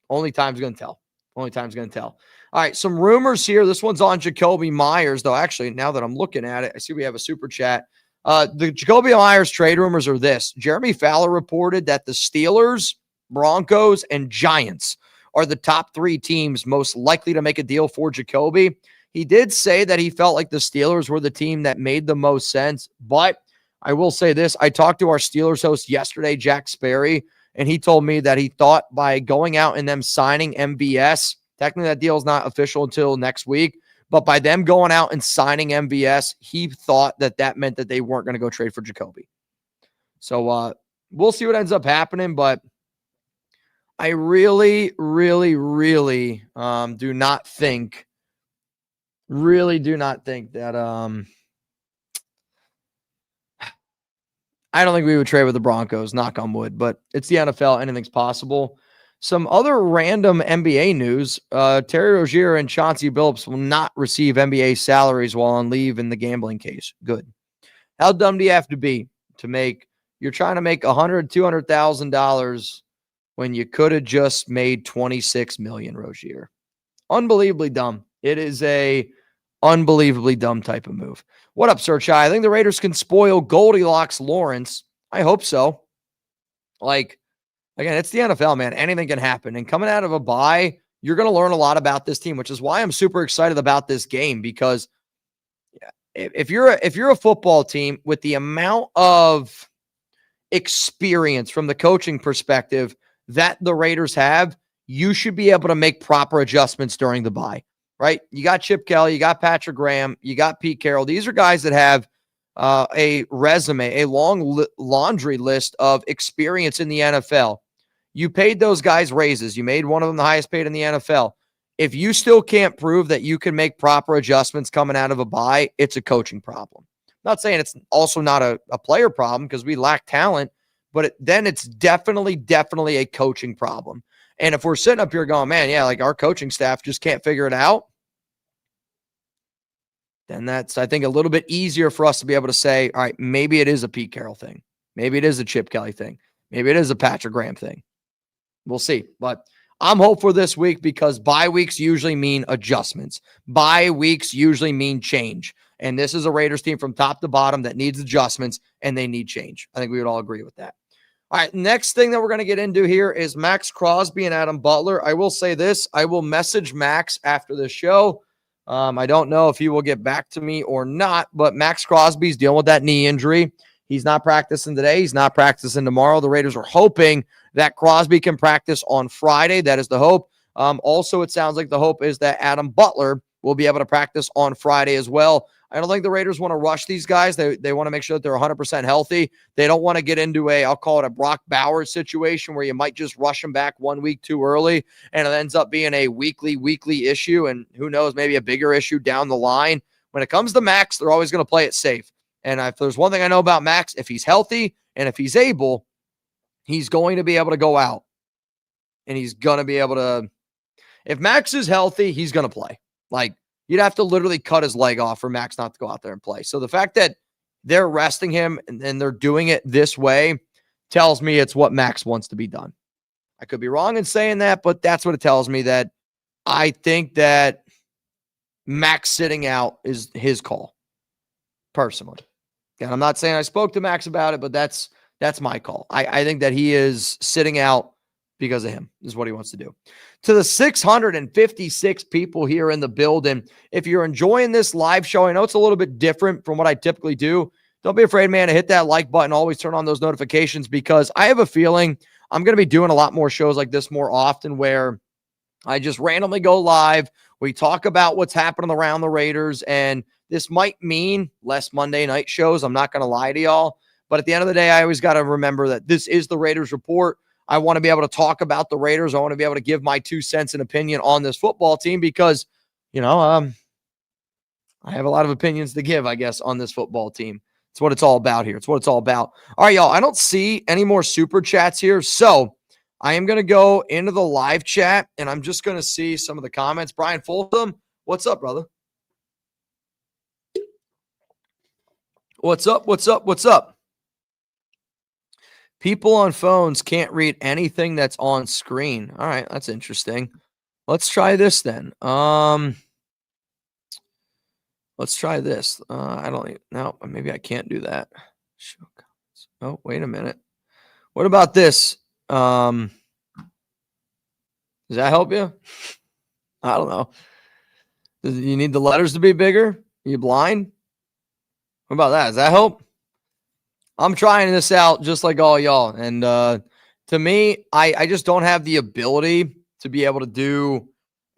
only time's going to tell. Only time's going to tell. All right, some rumors here. This one's on Jakobi Meyers, though. Actually, now that I'm looking at it, I see we have a super chat. The Jakobi Meyers trade rumors are this. Jeremy Fowler reported that the Steelers, Broncos, and Giants are the top 3 teams most likely to make a deal for Jakobi. He did say that he felt like the Steelers were the team that made the most sense, but I will say this. I talked to our Steelers host yesterday, Jack Sperry, and he told me that he thought by going out and them signing MVS, technically that deal is not official until next week, but by them going out and signing MVS, he thought that that meant that they weren't going to go trade for Jakobi. So we'll see what ends up happening, but I really, really, really do not think that I don't think we would trade with the Broncos, knock on wood, but it's the NFL. Anything's possible. Some other random NBA news. Terry Rozier and Chauncey Billups will not receive NBA salaries while on leave in the gambling case. Good. How dumb do you have to be you're trying to make $100,000, $200,000 when you could have just made $26 million, Rozier? Unbelievably dumb. It is a unbelievably dumb type of move. What up, Sir Chai? I think the Raiders can spoil Goldilocks Lawrence. I hope so. Like, again, it's the NFL, man. Anything can happen. And coming out of a bye, you're going to learn a lot about this team, which is why I'm super excited about this game, because if you're a football team with the amount of experience from the coaching perspective that the Raiders have, you should be able to make proper adjustments during the bye, right? You got Chip Kelly, you got Patrick Graham, you got Pete Carroll. These are guys that have a resume, a long laundry list of experience in the NFL. You paid those guys raises. You made one of them the highest paid in the NFL. If you still can't prove that you can make proper adjustments coming out of a bye, it's a coaching problem. I'm not saying it's also not a player problem, because we lack talent, but then it's definitely a coaching problem. And if we're sitting up here going, man, yeah, like our coaching staff just can't figure it out, then that's, I think, a little bit easier for us to be able to say, all right, maybe it is a Pete Carroll thing. Maybe it is a Chip Kelly thing. Maybe it is a Patrick Graham thing. We'll see. But I'm hopeful this week, because bye weeks usually mean adjustments. Bye weeks usually mean change. And this is a Raiders team from top to bottom that needs adjustments, and they need change. I think we would all agree with that. All right, next thing that we're going to get into here is Maxx Crosby and Adam Butler. I will say this. I will message Max after the show. I don't know if he will get back to me or not, but Maxx Crosby's dealing with that knee injury. He's not practicing today. He's not practicing tomorrow. The Raiders are hoping that Crosby can practice on Friday. That is the hope. Also, it sounds like the hope is that Adam Butler will be able to practice on Friday as well. I don't think the Raiders want to rush these guys. They want to make sure that they're 100% healthy. They don't want to get into I'll call it a Brock Bowers situation where you might just rush them back 1 week too early, and it ends up being a weekly issue, and who knows, maybe a bigger issue down the line. When it comes to Maxx, they're always going to play it safe. And if there's one thing I know about Maxx, if he's healthy and if he's able, he's going to be able to go out. And he's going to be able to, if Maxx is healthy, he's going to play. Like, you'd have to literally cut his leg off for Maxx not to go out there and play. So the fact that they're resting him and they're doing it this way tells me it's what Maxx wants to be done. I could be wrong in saying that, but that's what it tells me, that I think that Maxx sitting out is his call, personally. And I'm not saying I spoke to Maxx about it, but that's my call. I think that he is sitting out because of him, is what he wants to do. To the 656 people here in the building, if you're enjoying this live show, I know it's a little bit different from what I typically do. Don't be afraid, man, to hit that like button. Always turn on those notifications, because I have a feeling I'm going to be doing a lot more shows like this more often, where I just randomly go live. We talk about what's happening around the Raiders, and this might mean less Monday night shows. I'm not going to lie to y'all, But at the end of the day, I always got to remember that this is the Raiders Report. I want to be able to talk about the Raiders. I want to be able to give my 2 cents and opinion on this football team because, I have a lot of opinions to give, I guess, on this football team. It's what it's all about here. It's what it's all about. All right, y'all, I don't see any more super chats here, so I am going to go into the live chat, and I'm just going to see some of the comments. Brian Fulton, what's up, brother? What's up? What's up? What's up? People on phones can't read anything that's on screen. All right, that's interesting. Let's try this then. Let's try this. I don't even know. Maybe I can't do that. Oh, wait a minute. What about this? Does that help you? I don't know. You need the letters to be bigger? Are you blind? What about that? Does that help? I'm trying this out just like all y'all. And to me, I just don't have the ability to be able to do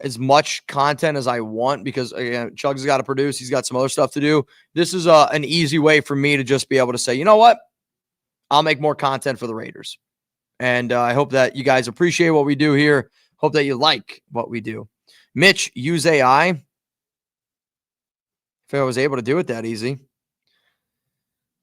as much content as I want because, again, Chug's got to produce. He's got some other stuff to do. This is an easy way for me to just be able to say, you know what? I'll make more content for the Raiders. And I hope that you guys appreciate what we do here. Hope that you like what we do. Mitch, use AI. If I was able to do it that easy.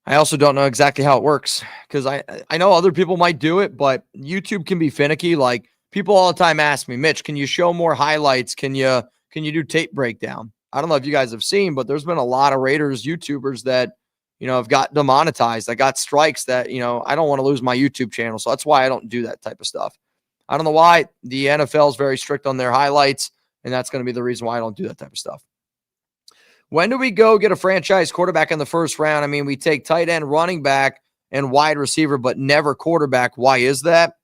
I also don't know exactly how it works because I know other people might do it, but YouTube can be finicky. Like, people all the time ask me, Mitch, can you show more highlights? Can you do tape breakdown? I don't know if you guys have seen, but there's been a lot of Raiders YouTubers that, have got demonetized. I got strikes that, I don't want to lose my YouTube channel. So that's why I don't do that type of stuff. I don't know why. The NFL is very strict on their highlights, and that's going to be the reason why I don't do that type of stuff. When do we go get a franchise quarterback in the first round? I mean, we take tight end, running back, and wide receiver, but never quarterback. Why is that?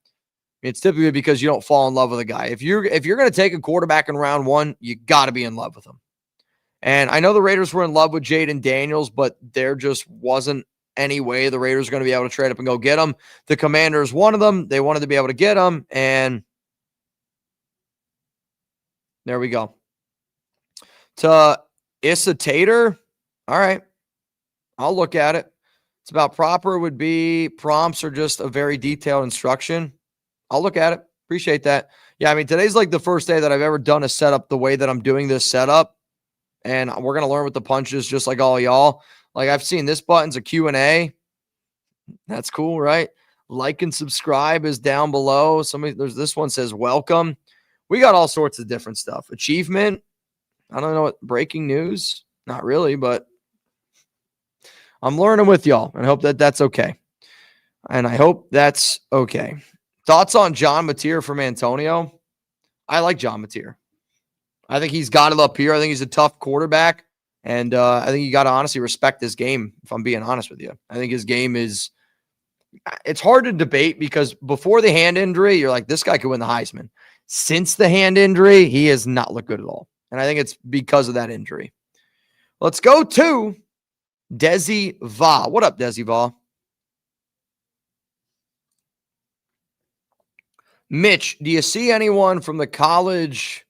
It's typically because you don't fall in love with a guy. If you're going to take a quarterback in round one, you got to be in love with him. And I know the Raiders were in love with Jaden Daniels, but there just wasn't any way the Raiders were going to be able to trade up and go get him. The Commanders wanted them. They wanted to be able to get him, and there we go. To Issa Tater, all right, I'll look at it. It's about proper would be prompts or just a very detailed instruction. I'll look at it. Appreciate that. Yeah, I mean, today's like the first day that I've ever done a setup the way that I'm doing this setup. And we're going to learn with the punches just like all y'all. Like, I've seen this button's a Q&A. That's cool, right? Like and subscribe is down below. There's this one says welcome. We got all sorts of different stuff. Achievement. I don't know what breaking news. Not really, but I'm learning with y'all and I hope that that's okay. And I hope that's okay. Thoughts on John Mateer from Antonio? I like John Mateer. I think he's got it up here. I think he's a tough quarterback. And I think you got to honestly respect his game, if I'm being honest with you. I think his game is – it's hard to debate because before the hand injury, you're like, this guy could win the Heisman. Since the hand injury, he has not looked good at all. And I think it's because of that injury. Let's go to Desi Va. What up, Desi Va? Mitch, do you see anyone from the college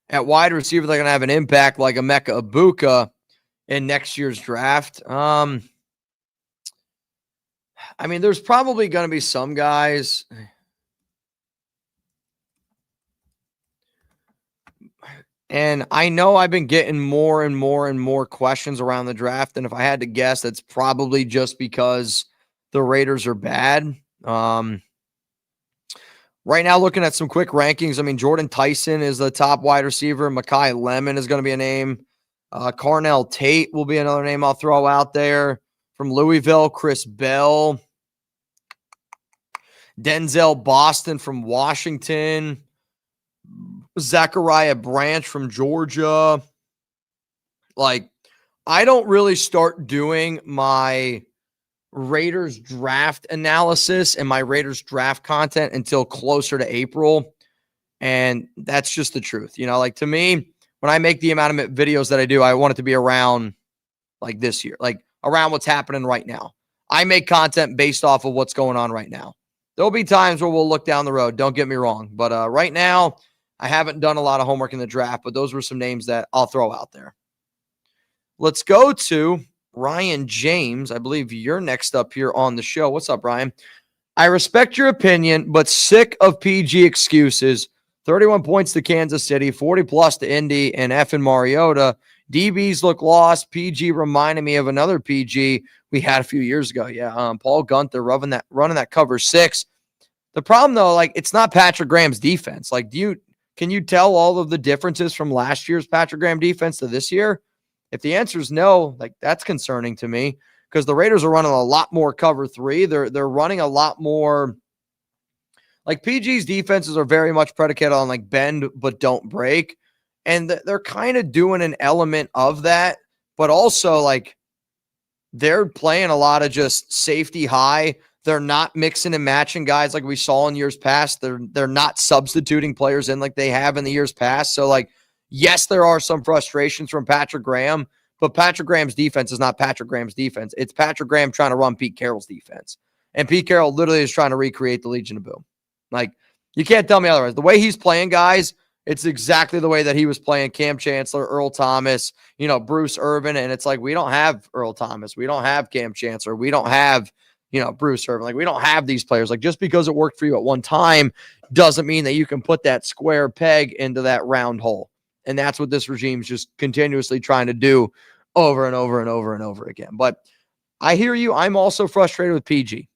at wide receiver that are going to have an impact like Emeka Egbuka in next year's draft? I mean, there's probably going to be some guys. And I know I've been getting more and more and more questions around the draft. And if I had to guess, that's probably just because the Raiders are bad. Right now, looking at some quick rankings, I mean, Jordan Tyson is the top wide receiver. Mekhi Lemon is going to be a name. Carnell Tate will be another name I'll throw out there. From Louisville, Chris Bell. Denzel Boston from Washington. Zachariah Branch from Georgia. Like, I don't really start doing my Raiders draft analysis and my Raiders draft content until closer to April. And that's just the truth. You know, like, to me, when I make the amount of videos that I do, I want it to be around like this year, like around what's happening right now. I make content based off of what's going on right now. There'll be times where we'll look down the road. Don't get me wrong. But right now, I haven't done a lot of homework in the draft, but those were some names that I'll throw out there. Let's go to Ryan James, I believe you're next up here on the show. What's up, Ryan? I respect your opinion, but sick of PG excuses. 31 points to Kansas City, 40 plus to Indy and effing Mariota. DBs look lost. PG reminded me of another PG we had a few years ago. Yeah, Paul Gunther running that cover 6. The problem, though, like, it's not Patrick Graham's defense. Like, can you tell all of the differences from last year's Patrick Graham defense to this year? If the answer is no, like, that's concerning to me because the Raiders are running a lot more cover 3. They're running a lot more. Like, PG's defenses are very much predicated on, like, bend but don't break. And they're kind of doing an element of that, but also, like, they're playing a lot of just safety high. They're not mixing and matching guys like we saw in years past. They're not substituting players in like they have in the years past. So, like, yes, there are some frustrations from Patrick Graham, but Patrick Graham's defense is not Patrick Graham's defense. It's Patrick Graham trying to run Pete Carroll's defense. And Pete Carroll literally is trying to recreate the Legion of Boom. Like, you can't tell me otherwise. The way he's playing guys, it's exactly the way that he was playing Cam Chancellor, Earl Thomas, Bruce Irvin. And it's like, we don't have Earl Thomas. We don't have Cam Chancellor. We don't have, Bruce Irvin. Like, we don't have these players. Like, just because it worked for you at one time doesn't mean that you can put that square peg into that round hole. And that's what this regime's just continuously trying to do over and over and over and over again. But I hear you. I'm also frustrated with PG.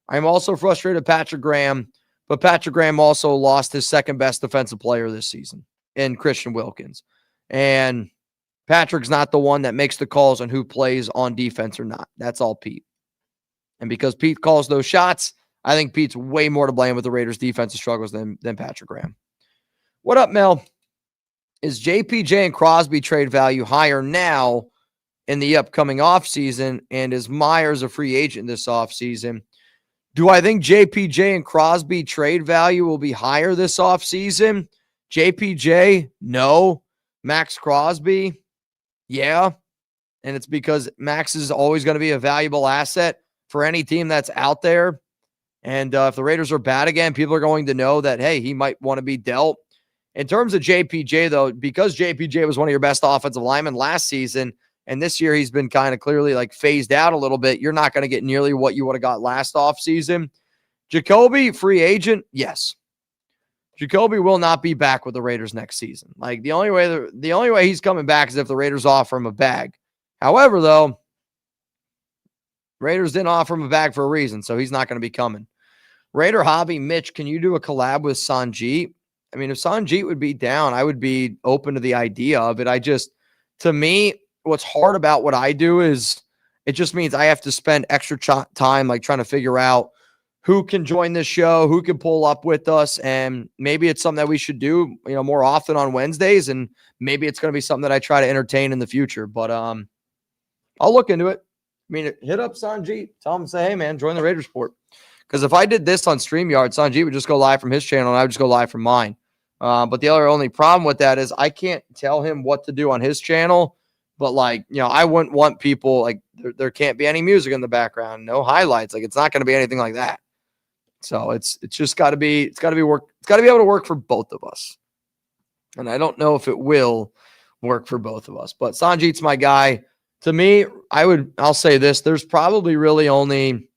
I'm also frustrated with Patrick Graham. But Patrick Graham also lost his second best defensive player this season in Christian Wilkins. And Patrick's not the one that makes the calls on who plays on defense or not. That's all Pete. And because Pete calls those shots, I think Pete's way more to blame with the Raiders' defensive struggles than Patrick Graham. What up, Mel? Is JPJ and Crosby trade value higher now in the upcoming offseason? And is Meyers a free agent this offseason? Do I think JPJ and Crosby trade value will be higher this offseason? JPJ, no. Maxx Crosby, yeah. And it's because Max is always going to be a valuable asset for any team that's out there. And if the Raiders are bad again, people are going to know that, hey, he might want to be dealt. In terms of JPJ, though, because JPJ was one of your best offensive linemen last season, and this year he's been kind of clearly like phased out a little bit, you're not going to get nearly what you would have got last offseason. Jakobi, free agent, yes. Jakobi will not be back with the Raiders next season. Like, the only way he's coming back is if the Raiders offer him a bag. However, though, Raiders didn't offer him a bag for a reason, so he's not going to be coming. Raider Hobby, Mitch, can you do a collab with Sanjeet? I mean, if Sanjeet would be down, I would be open to the idea of it. To me, what's hard about what I do is it just means I have to spend extra time like trying to figure out who can join this show, who can pull up with us, and maybe it's something that we should do, more often on Wednesdays, and maybe it's going to be something that I try to entertain in the future. But I'll look into it. I mean, hit up Sanjeet, tell him, say, hey man, join the Raiders Report. Because if I did this on StreamYard, Sanjeet would just go live from his channel, and I would just go live from mine. But the only problem with that is I can't tell him what to do on his channel. But I wouldn't want people like there can't be any music in the background, no highlights. Like, it's not going to be anything like that. So it's just got to be work. It's got to be able to work for both of us. And I don't know if it will work for both of us. But Sanjeet's my guy. To me, I'll say this: there's probably really only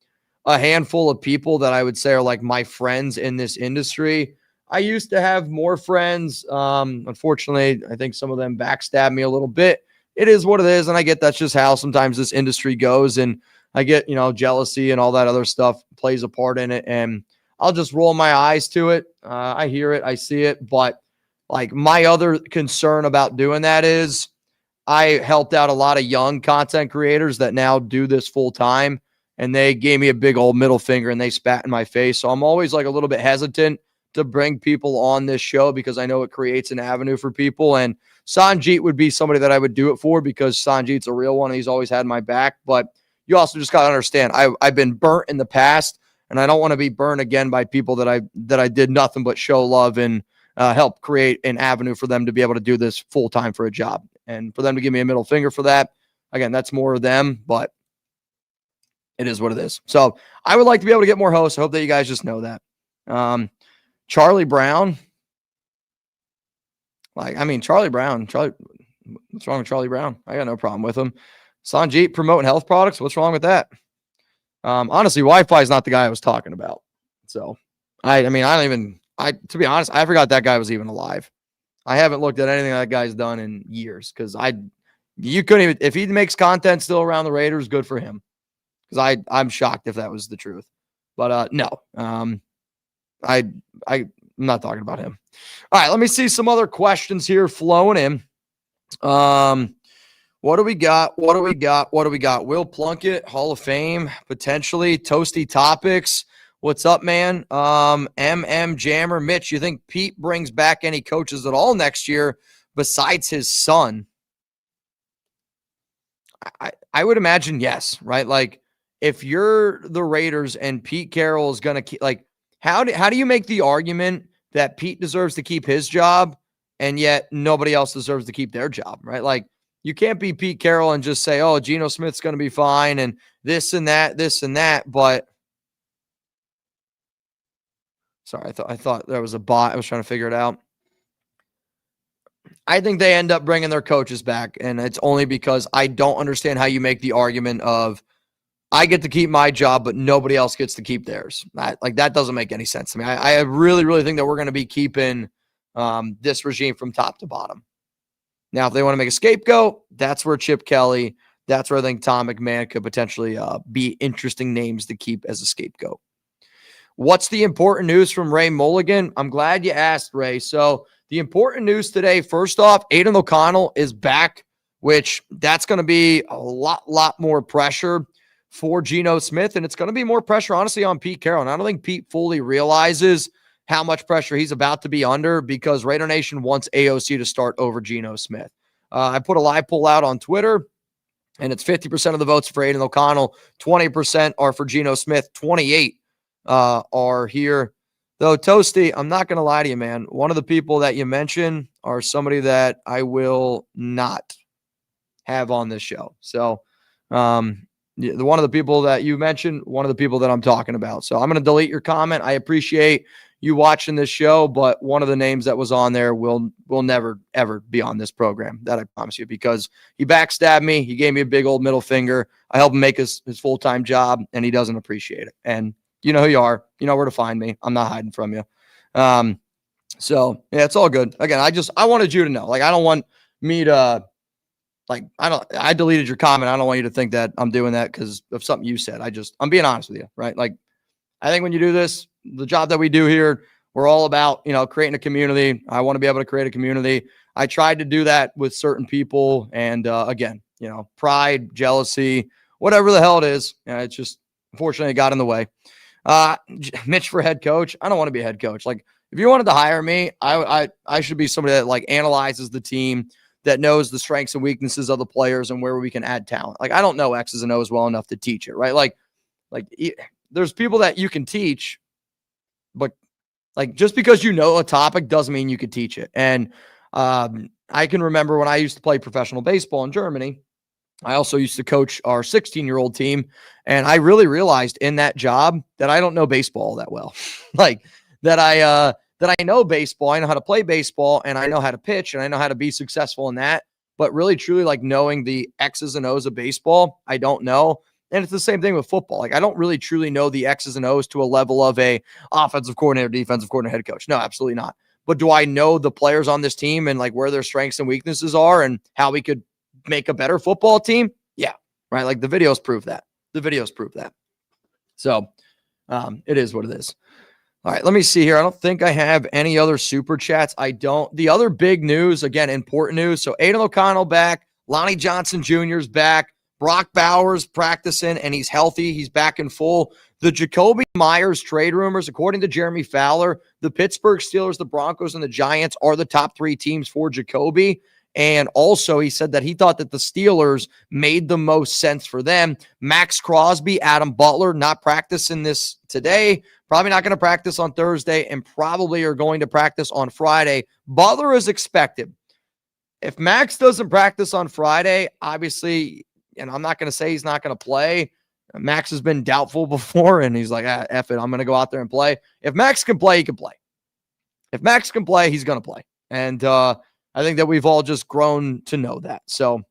a handful of people that I would say are like my friends in this industry. I used to have more friends. Unfortunately, I think some of them backstab me a little bit. It is what it is, and I get that's just how sometimes this industry goes, and I get, jealousy and all that other stuff plays a part in it, and I'll just roll my eyes to it. I hear it, I see it, but like my other concern about doing that is I helped out a lot of young content creators that now do this full time, and they gave me a big old middle finger and they spat in my face. So I'm always like a little bit hesitant to bring people on this show because I know it creates an avenue for people. And Sanjeet would be somebody that I would do it for because Sanjeet's a real one. He's always had my back. But you also just got to understand, I've been burnt in the past, and I don't want to be burnt again by people that I did nothing but show love and help create an avenue for them to be able to do this full time for a job. And for them to give me a middle finger for that, again, that's more of them, but it is what it is. So I would like to be able to get more hosts. I hope that you guys just know that. Charlie Brown. Charlie Brown. What's wrong with Charlie Brown? I got no problem with him. Sanjeet promoting health products. What's wrong with that? Honestly, Wi-Fi is not the guy I was talking about. So to be honest, I forgot that guy was even alive. I haven't looked at anything that guy's done in years because you couldn't even, if he makes content still around the Raiders, good for him. Because I'm shocked if that was the truth. But no, I'm not talking about him. All right, let me see some other questions here flowing in. What do we got? Will Plunkett, Hall of Fame, potentially. Toasty Topics. What's up, man? Jammer. Mitch, you think Pete brings back any coaches at all next year besides his son? I would imagine yes, right? Like, if you're the Raiders and Pete Carroll is going to keep, like, how do you make the argument that Pete deserves to keep his job and yet nobody else deserves to keep their job, right? Like, you can't be Pete Carroll and just say, oh, Geno Smith's going to be fine and this and that. But sorry, I thought there was a bot. I was trying to figure it out. I think they end up bringing their coaches back, and it's only because I don't understand how you make the argument of I get to keep my job, but nobody else gets to keep theirs. That doesn't make any sense to me. I really, really think that we're going to be keeping this regime from top to bottom. Now, if they want to make a scapegoat, that's where Chip Kelly, that's where I think Tom McMahon could potentially be interesting names to keep as a scapegoat. What's the important news from Ray Mulligan? I'm glad you asked, Ray. So the important news today, first off, Aidan O'Connell is back, which that's going to be a lot more pressure for Geno Smith, and it's going to be more pressure, honestly, on Pete Carroll. And I don't think Pete fully realizes how much pressure he's about to be under because Raider Nation wants AOC to start over Geno Smith. I put a live poll out on Twitter, and it's 50% of the votes for Aidan O'Connell, 20% are for Geno Smith, 28 are here. Though, Toasty, I'm not going to lie to you, man. One of the people that you mentioned are somebody that I will not have on this show. So, one of the people that you mentioned, one of the people that I'm talking about. So I'm going to delete your comment. I appreciate you watching this show, but one of the names that was on there will never, ever be on this program. That I promise you, because he backstabbed me. He gave me a big old middle finger. I helped him make his full-time job, and he doesn't appreciate it. And you know who you are. You know where to find me. I'm not hiding from you. So, yeah, it's all good. Again, I wanted you to know. Like, I don't want me to – I deleted your comment. I don't want you to think that I'm doing that because of something you said. I'm being honest with you, right? Like, I think when you do this, the job that we do here, we're all about, creating a community. I want to be able to create a community. I tried to do that with certain people. And again, pride, jealousy, whatever the hell it is. It's just, unfortunately, it got in the way. Mitch for head coach. I don't want to be a head coach. Like, if you wanted to hire me, I should be somebody that analyzes the team, that knows the strengths and weaknesses of the players and where we can add talent. Like, I don't know X's and O's well enough to teach it, right? Like there's people that you can teach, but just because you know a topic doesn't mean you could teach it. And I can remember when I used to play professional baseball in Germany, I also used to coach our 16-year-old team. And I really realized in that job that I don't know baseball that well. That I know baseball, I know how to play baseball, and I know how to pitch, and I know how to be successful in that. But really, truly, knowing the X's and O's of baseball, I don't know. And it's the same thing with football. I don't really truly know the X's and O's to a level of a offensive coordinator, defensive coordinator, head coach. No, absolutely not. But do I know the players on this team and where their strengths and weaknesses are and how we could make a better football team? Yeah, right. The videos prove that. So it is what it is. All right, let me see here. I don't think I have any other super chats. I don't. The other big news, again, important news. So Aidan O'Connell back. Lonnie Johnson Jr. is back. Brock Bowers practicing, and he's healthy. He's back in full. The Jakobi Meyers trade rumors, according to Jeremy Fowler, the Pittsburgh Steelers, the Broncos, and the Giants are the top three teams for Jakobi. And also, he said that he thought that the Steelers made the most sense for them. Maxx Crosby, Adam Butler, not practicing this today. Probably not going to practice on Thursday, and probably are going to practice on Friday. Butler is expected. If Max doesn't practice on Friday, obviously, and I'm not going to say he's not going to play. Max has been doubtful before, and he's like, F it, I'm going to go out there and play. If Max can play, he can play. If Max can play, he's going to play. And I think that we've all just grown to know that. So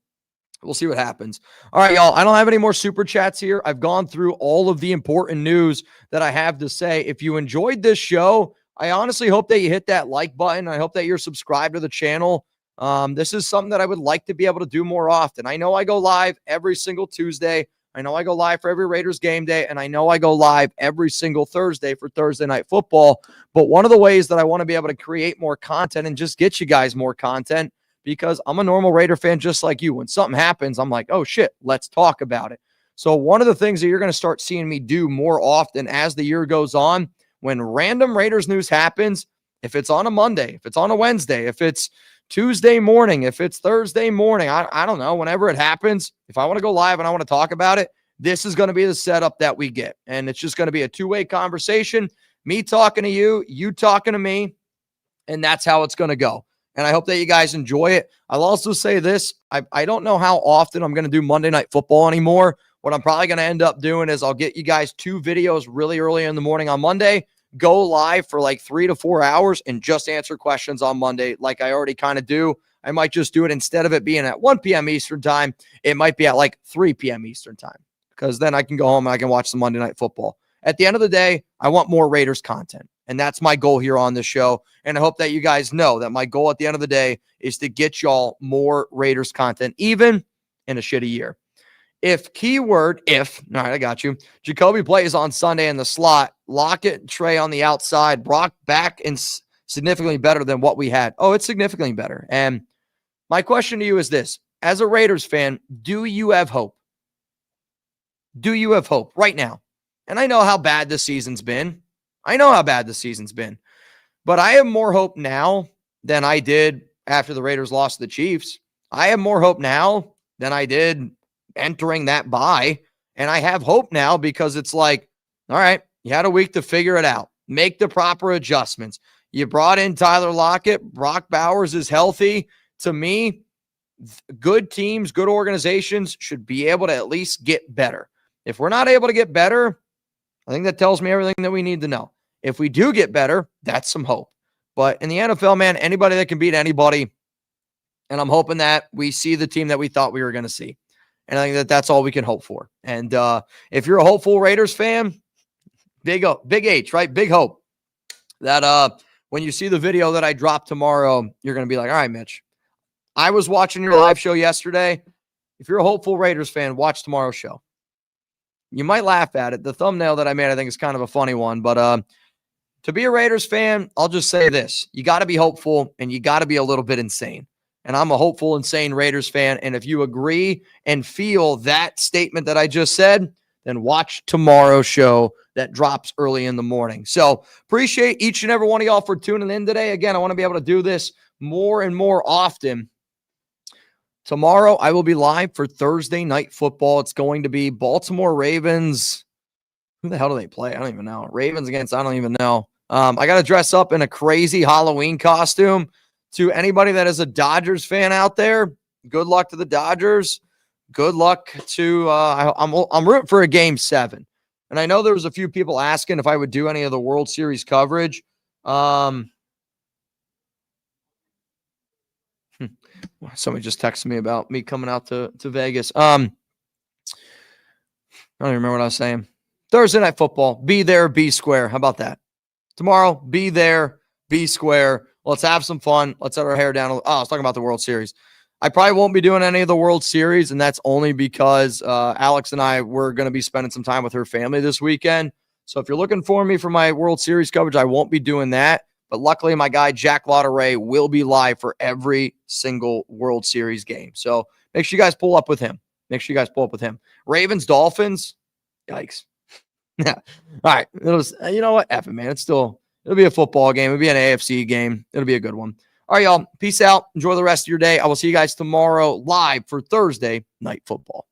We'll see what happens. All right, y'all. I don't have any more super chats here. I've gone through all of the important news that I have to say. If you enjoyed this show, I honestly hope that you hit that like button. I hope that you're subscribed to the channel. This is something that I would like to be able to do more often. I know I go live every single Tuesday. I know I go live for every Raiders game day, and I know I go live every single Thursday for Thursday Night Football. But one of the ways that I want to be able to create more content and just get you guys more content, because I'm a normal Raider fan just like you. When something happens, I'm like, oh, shit, let's talk about it. So one of the things that you're going to start seeing me do more often as the year goes on, when random Raiders news happens, if it's on a Monday, if it's on a Wednesday, if it's Tuesday morning, if it's Thursday morning, I don't know, whenever it happens, if I want to go live and I want to talk about it, this is going to be the setup that we get. And it's just going to be a two-way conversation, me talking to you, you talking to me, and that's how it's going to go. And I hope that you guys enjoy it. I'll also say this. I don't know how often I'm going to do Monday Night Football anymore. What I'm probably going to end up doing is I'll get you guys 2 videos really early in the morning on Monday, go live for like 3 to 4 hours, and just answer questions on Monday like I already kind of do. I might just do it instead of it being at 1 p.m. Eastern time. It might be at like 3 p.m. Eastern time, because then I can go home and I can watch the Monday Night Football. At the end of the day, I want more Raiders content. And that's my goal here on this show. And I hope that you guys know that my goal at the end of the day is to get y'all more Raiders content, even in a shitty year. All right, I got you. Jakobi plays on Sunday in the slot. Lockett and Trey on the outside. Brock back and significantly better than what we had. Oh, it's significantly better. And my question to you is this. As a Raiders fan, do you have hope? Do you have hope right now? And I know how bad the season's been. But I have more hope now than I did after the Raiders lost to the Chiefs. I have more hope now than I did entering that bye. And I have hope now because it's like, all right, you had a week to figure it out. Make the proper adjustments. You brought in Tyler Lockett. Brock Bowers is healthy. To me, good teams, good organizations should be able to at least get better. If we're not able to get better, I think that tells me everything that we need to know. If we do get better, that's some hope. But in the NFL, man, anybody that can beat anybody, and I'm hoping that we see the team that we thought we were going to see. And I think that that's all we can hope for. And if you're a hopeful Raiders fan, big H, right? Big hope that when you see the video that I drop tomorrow, you're going to be like, all right, Mitch, I was watching your live show yesterday. If you're a hopeful Raiders fan, watch tomorrow's show. You might laugh at it. The thumbnail that I made, I think, is kind of a funny one. But to be a Raiders fan, I'll just say this. You got to be hopeful, and you got to be a little bit insane. And I'm a hopeful, insane Raiders fan. And if you agree and feel that statement that I just said, then watch tomorrow's show that drops early in the morning. So appreciate each and every one of y'all for tuning in today. Again, I want to be able to do this more and more often. Tomorrow, I will be live for Thursday Night Football. It's going to be Baltimore Ravens. Who the hell do they play? I don't even know. Ravens against, I don't even know. I got to dress up in a crazy Halloween costume. To anybody that is a Dodgers fan out there, good luck to the Dodgers. Good luck to, I'm rooting for a Game 7. And I know there was a few people asking if I would do any of the World Series coverage. Somebody just texted me about me coming out to Vegas. I don't even remember what I was saying. Thursday Night Football. Be there, be square. How about that? Tomorrow, be there, be square. Let's have some fun. Let's let our hair down. I was talking about the World Series. I probably won't be doing any of the World Series, and that's only because Alex and I were going to be spending some time with her family this weekend. So if you're looking for me for my World Series coverage, I won't be doing that. But luckily, my guy, Jack Lauderay, will be live for every single World Series game. So make sure you guys pull up with him. Ravens, Dolphins. Yikes. Yeah. All right. You know what? F it, man. It'll be a football game. It'll be an AFC game. It'll be a good one. All right, y'all. Peace out. Enjoy the rest of your day. I will see you guys tomorrow live for Thursday Night Football.